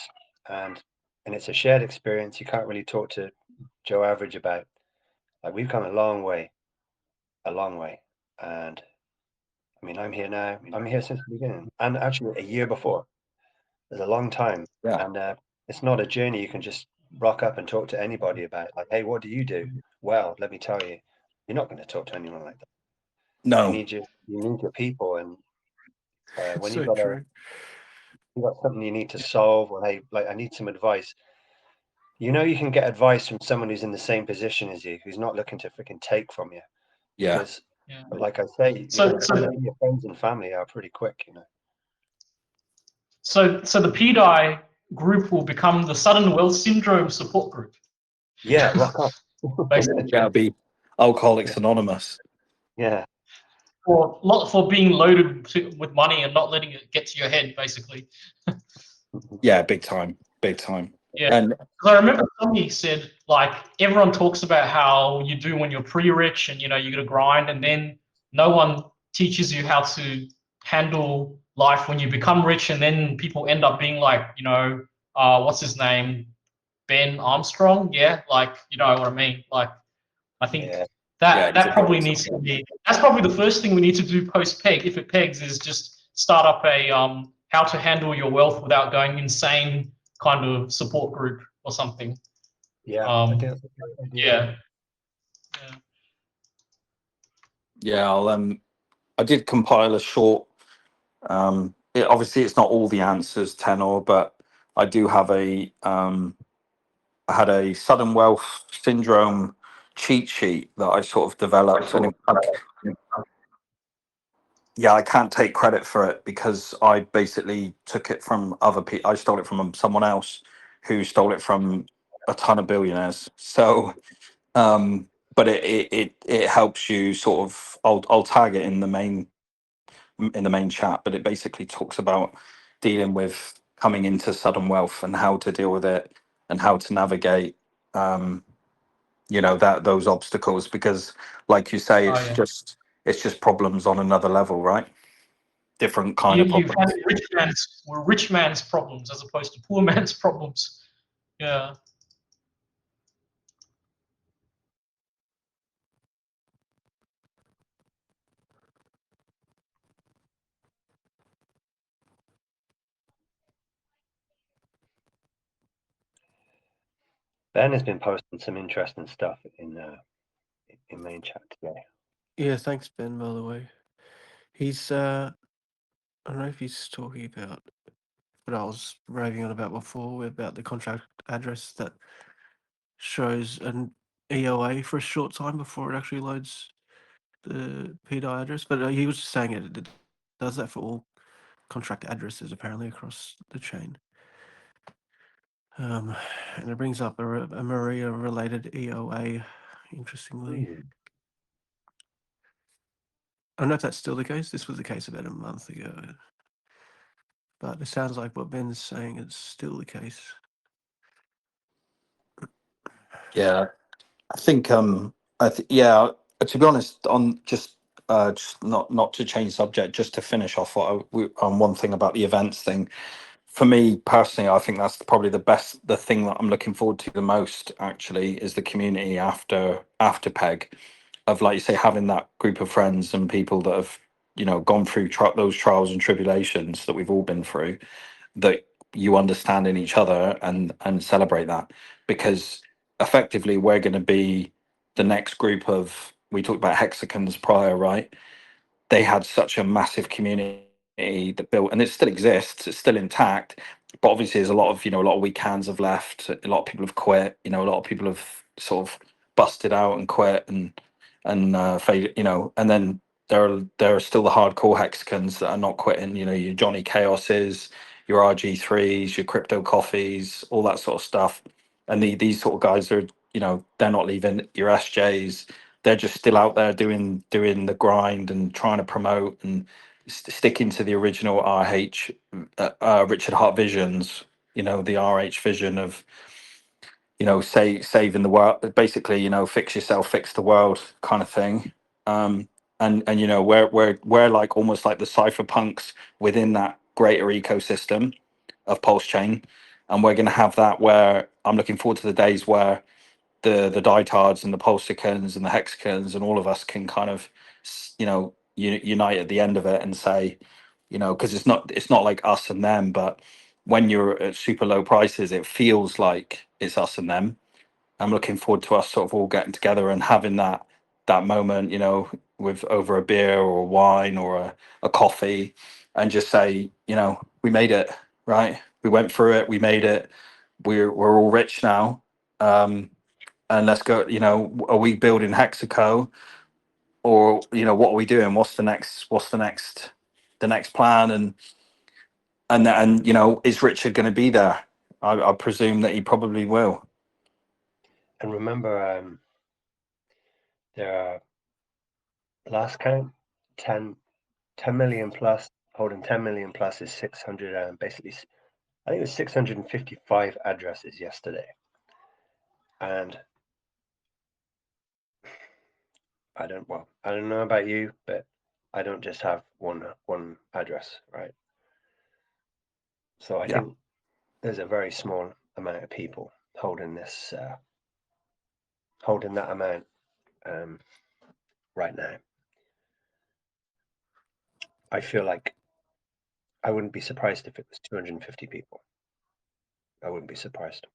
and it's a shared experience. You can't really talk to Joe Average about. Like, we've come a long way, and I mean, I'm here now. I'm here since the beginning, and actually a year before. There's a long time, and it's not a journey you can just rock up and talk to anybody about. Like, hey, what do you do? Well, let me tell you, you're not going to talk to anyone like that. No, you need your people, and when So you've got true. something you need to solve, or hey, like, I need some advice. You know, you can get advice from someone who's in the same position as you, who's not looking to freaking take from you. Yeah. Because Yeah. But like I say, So your friends and family are pretty quick, So the PDI group will become the sudden wealth syndrome support group. Yeah, rock on. Basically, Yeah, it'll be Alcoholics Anonymous. Yeah, for being loaded with money and not letting it get to your head, basically. Yeah, big time, big time. Yeah. And Because I remember somebody said, like, everyone talks about how you do when you're pre-rich and, you got to grind, and then no one teaches you how to handle life when you become rich, and then people end up being like, what's his name? Ben Armstrong? Yeah, like, you know what I mean? Like, I think yeah, yeah, that probably needs to be, that's probably the first thing we need to do post-peg, if it pegs, is just start up a how to handle your wealth without going insane kind of support group or something. yeah. I think that's a great idea. Yeah. yeah. I did compile a short. Obviously, it's not all the answers, Tenor, but I do have I had a sudden wealth syndrome cheat sheet that I sort of developed, and yeah, I can't take credit for it because I basically took it from other people. I stole it from someone else who stole it from a ton of billionaires. So, but it helps you sort of. I'll tag it in the main chat, but it basically talks about dealing with coming into sudden wealth and how to deal with it and how to navigate. That those obstacles, because like you say, Oh, yeah. it's just problems on another level, right? Different kind You, of you problems. find rich man's problems as opposed to poor man's problems. Yeah. Ben has been posting some interesting stuff in main chat today. Yeah, thanks, Ben, by the way. He's, I don't know if he's talking about what I was raving on about before, about the contract address that shows an EOA for a short time before it actually loads the PDI address. But he was just saying it does that for all contract addresses, apparently, across the chain. And it brings up a Maria-related EOA, interestingly. I don't know if that's still the case. This was the case about a month ago. But it sounds like what Ben's saying is still the case. Yeah, I think yeah, to be honest, on just not to change subject, just to finish off on one thing about the events thing. For me personally, I think that's probably the thing that I'm looking forward to the most, actually, is the community after peg, of, like you say, having that group of friends and people that have gone through those trials and tribulations that we've all been through, that you understand in each other and celebrate that, because effectively we're going to be the next group of, we talked about hexagons prior, right? They had such a massive community that built, and it still exists, it's still intact, but obviously there's a lot of weak hands have left, a lot of people have quit, a lot of people have sort of busted out and quit and faded, and then there are still the hardcore hexagons that are not quitting, your Johnny Chaoses, your RG3s, your crypto coffees, all that sort of stuff. And these sort of guys are, they're not leaving. Your SJs, they're just still out there doing the grind and trying to promote and sticking to the original RH, Richard Hart visions, the RH vision of, saving the world, basically, fix yourself, fix the world kind of thing. And we're like almost like the cypherpunks within that greater ecosystem of Pulse Chain. And we're going to have that, where I'm looking forward to the days where the dietards and the pulsicans and the hexagons and all of us can kind of unite at the end of it and say, because it's not like us and them, but when you're at super low prices, it feels like it's us and them. I'm looking forward to us sort of all getting together and having that moment, with over a beer or a wine or a coffee, and just say, we made it, right? We went through it, we made it, we're all rich now. And let's go, are we building Hexaco? or what are we doing? What's the next plan? And is Richard going to be there? I presume that he probably will. And remember, there are, last count, 10 million plus. Holding 10 million plus is 600. Basically, I think it was 655 addresses yesterday. And I don't know about you, but I don't just have one address, right? So I think there's a very small amount of people holding this, holding that amount right now. I feel like I wouldn't be surprised if it was 250 people. I wouldn't be surprised.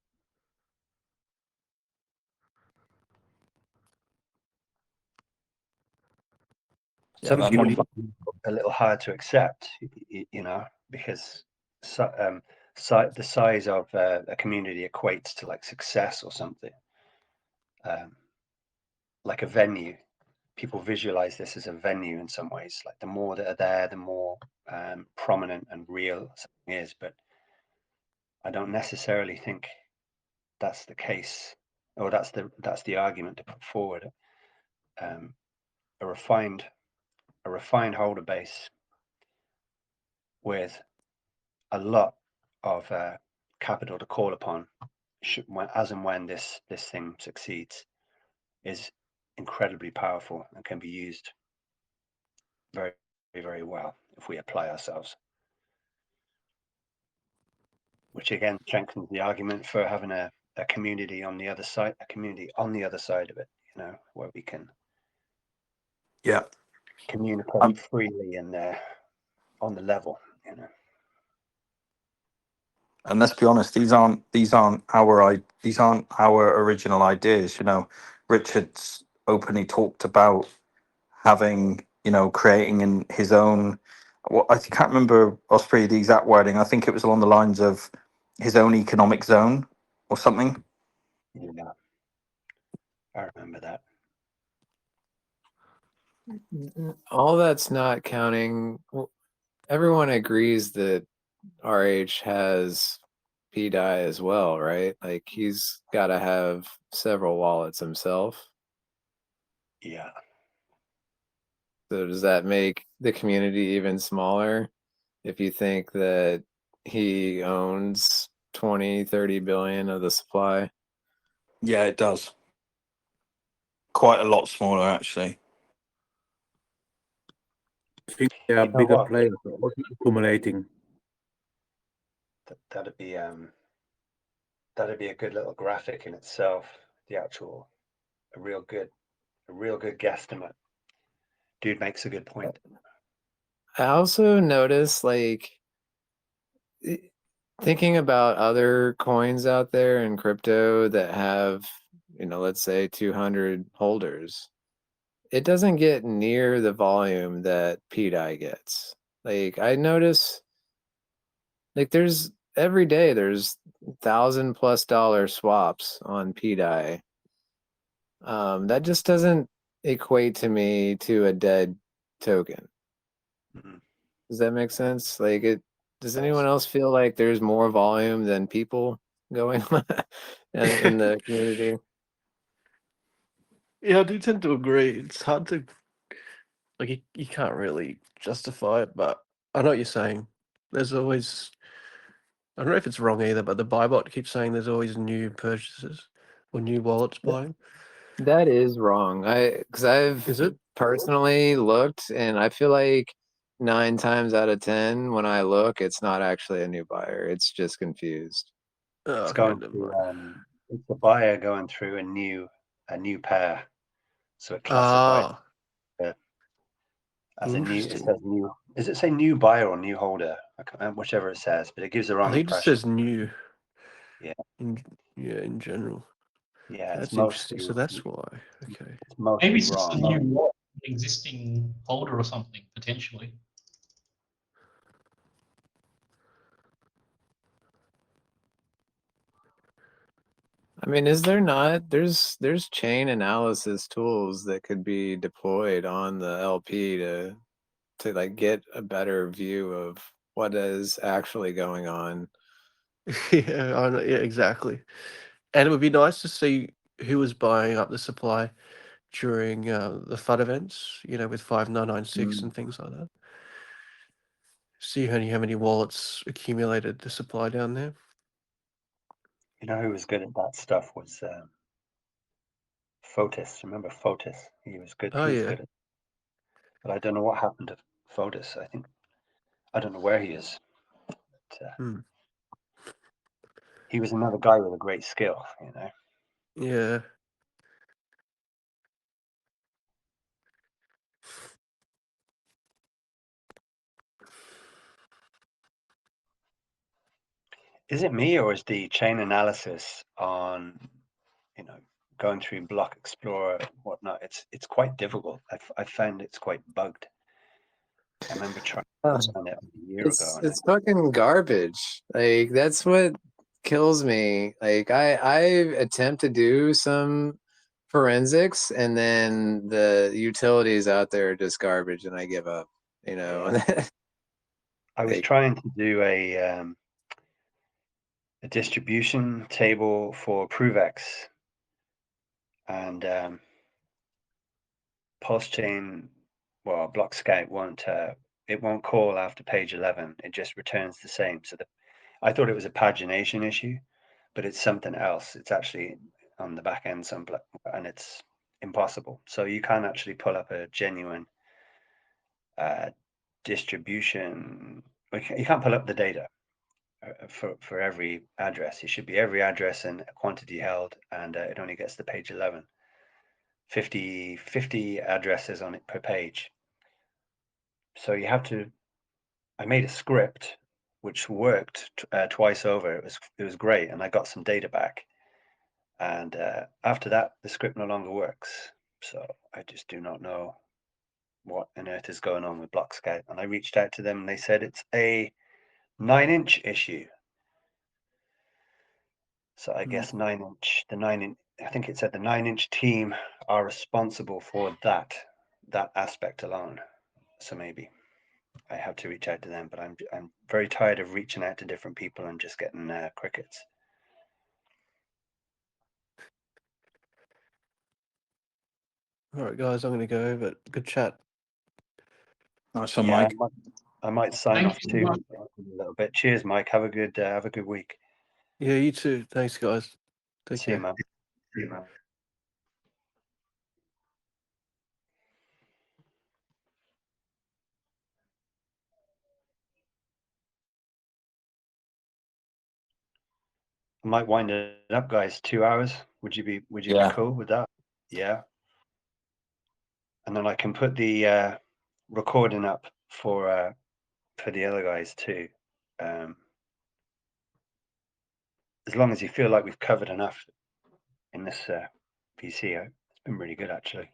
Some people find it a little hard to accept, because the size of a community equates to like success or something. Like a venue, people visualize this as a venue in some ways. Like the more that are there, the more prominent and real something is. But I don't necessarily think that's the case, or that's the argument to put forward. A refined holder base with a lot of capital to call upon, as and when this thing succeeds, is incredibly powerful and can be used very, very well if we apply ourselves. Which again strengthens the argument for having a community on the other side, of it, where we can communicate freely and on the level, And let's be honest, these aren't our original ideas. Richard's openly talked about having, creating in his own. Well, I can't remember, Osprey, the exact wording. I think it was along the lines of his own economic zone or something. Yeah, I remember that. All that's not counting. Everyone agrees that RH has PDAI as well, right? Like he's got to have several wallets himself. Yeah. So does that make the community even smaller if you think that he owns 20, 30 billion of the supply? Yeah, it does. Quite a lot smaller, actually. I think there are bigger players also accumulating. That'd be a good little graphic in itself. A real good guesstimate. Dude makes a good point. I also notice, like, thinking about other coins out there in crypto that have, let's say 200 holders, it doesn't get near the volume that PDAI gets. Like, I notice, like, every day there's $1,000+ swaps on PDAI. That just doesn't equate to me to a dead token. Mm-hmm. Does that make sense? Like, does anyone else feel like there's more volume than people going on in the community? Yeah, I do tend to agree. It's hard to, like, you can't really justify it, but I know what you're saying. There's always, I don't know if it's wrong either, but the buy bot keeps saying there's always new purchases or new wallets buying. That is wrong. Because I've Is it? personally looked, and I feel like 9 times out of 10 when I look, it's not actually a new buyer. It's just confused. It's Okay, going never through. mind. It's the buyer going through a new pair, so it classifies as a new. It Interesting. says new. Does it say new buyer or new holder? I can't remember, whichever it says, but it gives the I wrong think it just impression. says new. Yeah. In general. Yeah, That's interesting. So that's why. Okay. It's mostly Maybe it's just a wrong. new existing holder or something, potentially. I mean, is there not? There's chain analysis tools that could be deployed on the LP to like get a better view of what is actually going on. Yeah, I know, yeah, exactly. And it would be nice to see who was buying up the supply during the FUD events, with 5996 and things like that. See how many wallets accumulated the supply down there. You know who was good at that stuff was Fotis. Remember Fotis? He was good. Oh He was yeah. good at. But I don't know what happened to Fotis. I don't know where he is. But, he was another guy with a great skill. Yeah. Is it me, or is the chain analysis on, going through Block Explorer, whatnot? It's quite difficult. I found it's quite bugged. I remember trying to understand it a year ago. It's fucking garbage. Like, that's what kills me. Like, I attempt to do some forensics, and then the utilities out there are just garbage, and I give up. Yeah. I was Like, trying to do a distribution table for ProveX, and PulseChain, well, Block Scout won't call after page 11. It just returns the same. So I thought it was a pagination issue, but it's something else. It's actually on the back end and it's impossible. So you can't actually pull up a genuine distribution. You can't pull up the data for every address. It should be every address and a quantity held, and it only gets to page 11. 50 addresses on it per page. So you have to. I made a script which worked twice over. It was great, and I got some data back. And after that, the script no longer works. So I just do not know what on earth is going on with Block Scout. And I reached out to them, and they said it's a 9-inch issue. So I guess 9-inch, I think it said the 9-inch team are responsible for that aspect alone. So maybe I have to reach out to them, but I'm very tired of reaching out to different people and just getting crickets. All right, guys, I'm going to go, but good chat. Nice one, Yeah, Mike. I might sign Thank off you, too Mike. a little bit. Cheers, Mike. Have a good week. Yeah, you too. Thanks, guys. Take See you, care. man. See you, man. I might wind it up, guys. 2 hours. Would you be Yeah. cool with that? Yeah. And then I can put the recording up for the other guys too. As long as you feel like we've covered enough in this PC, it's been really good actually.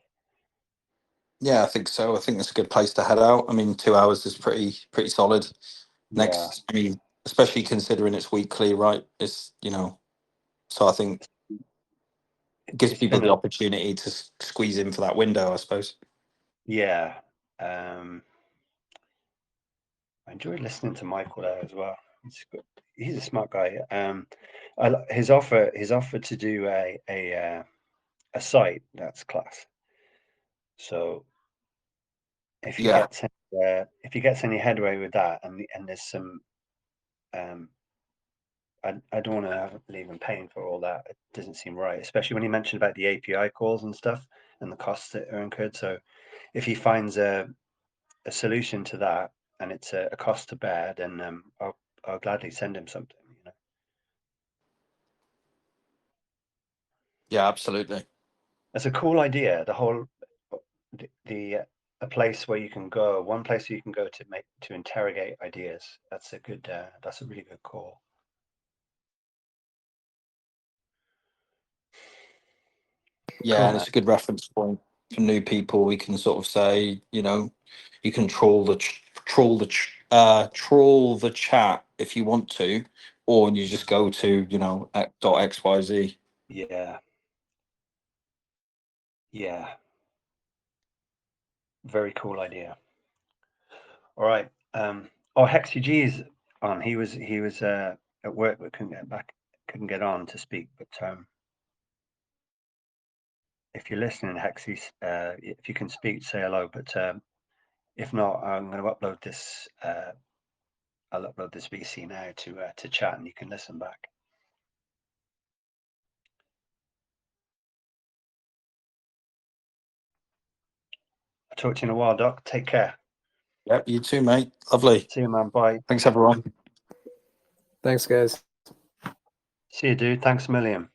Yeah, I think so. I think that's a good place to head out. I mean, 2 hours is pretty solid. Next, I mean, especially considering it's weekly, right? It's so I think it gives It's people been the opportunity to squeeze in for that window, I suppose. Yeah. I enjoyed listening to Michael there as well. He's a smart guy. His offer to do a site, that's class. So if he Yeah. gets any headway with that, and there's some, I don't want to leave him paying for all that. It doesn't seem right, especially when he mentioned about the API calls and stuff and the costs that are incurred. So if he finds a solution to that and it's a cost to bear, then I'll gladly send him something. Yeah, absolutely. That's a cool idea. The whole the a place where you can go, one place where you can go to interrogate ideas. That's a really good call. Yeah, Cool, and man. it's a good reference point for new people. We can sort of say, you can troll the chat if you want to, or you just go to X.xyz. Yeah. Yeah. Very cool idea. All right. Oh, Hexy G is on. He was at work but couldn't get on to speak. But if you're listening, Hexy, if you can speak, say hello. But if not, I'm going to upload this. I'll upload this VC now to chat, and you can listen back. I'll talk to you in a while, Doc. Take care. Yep, you too, mate. Lovely. See you, man. Bye. Thanks, everyone. Thanks, guys. See you, dude. Thanks a million.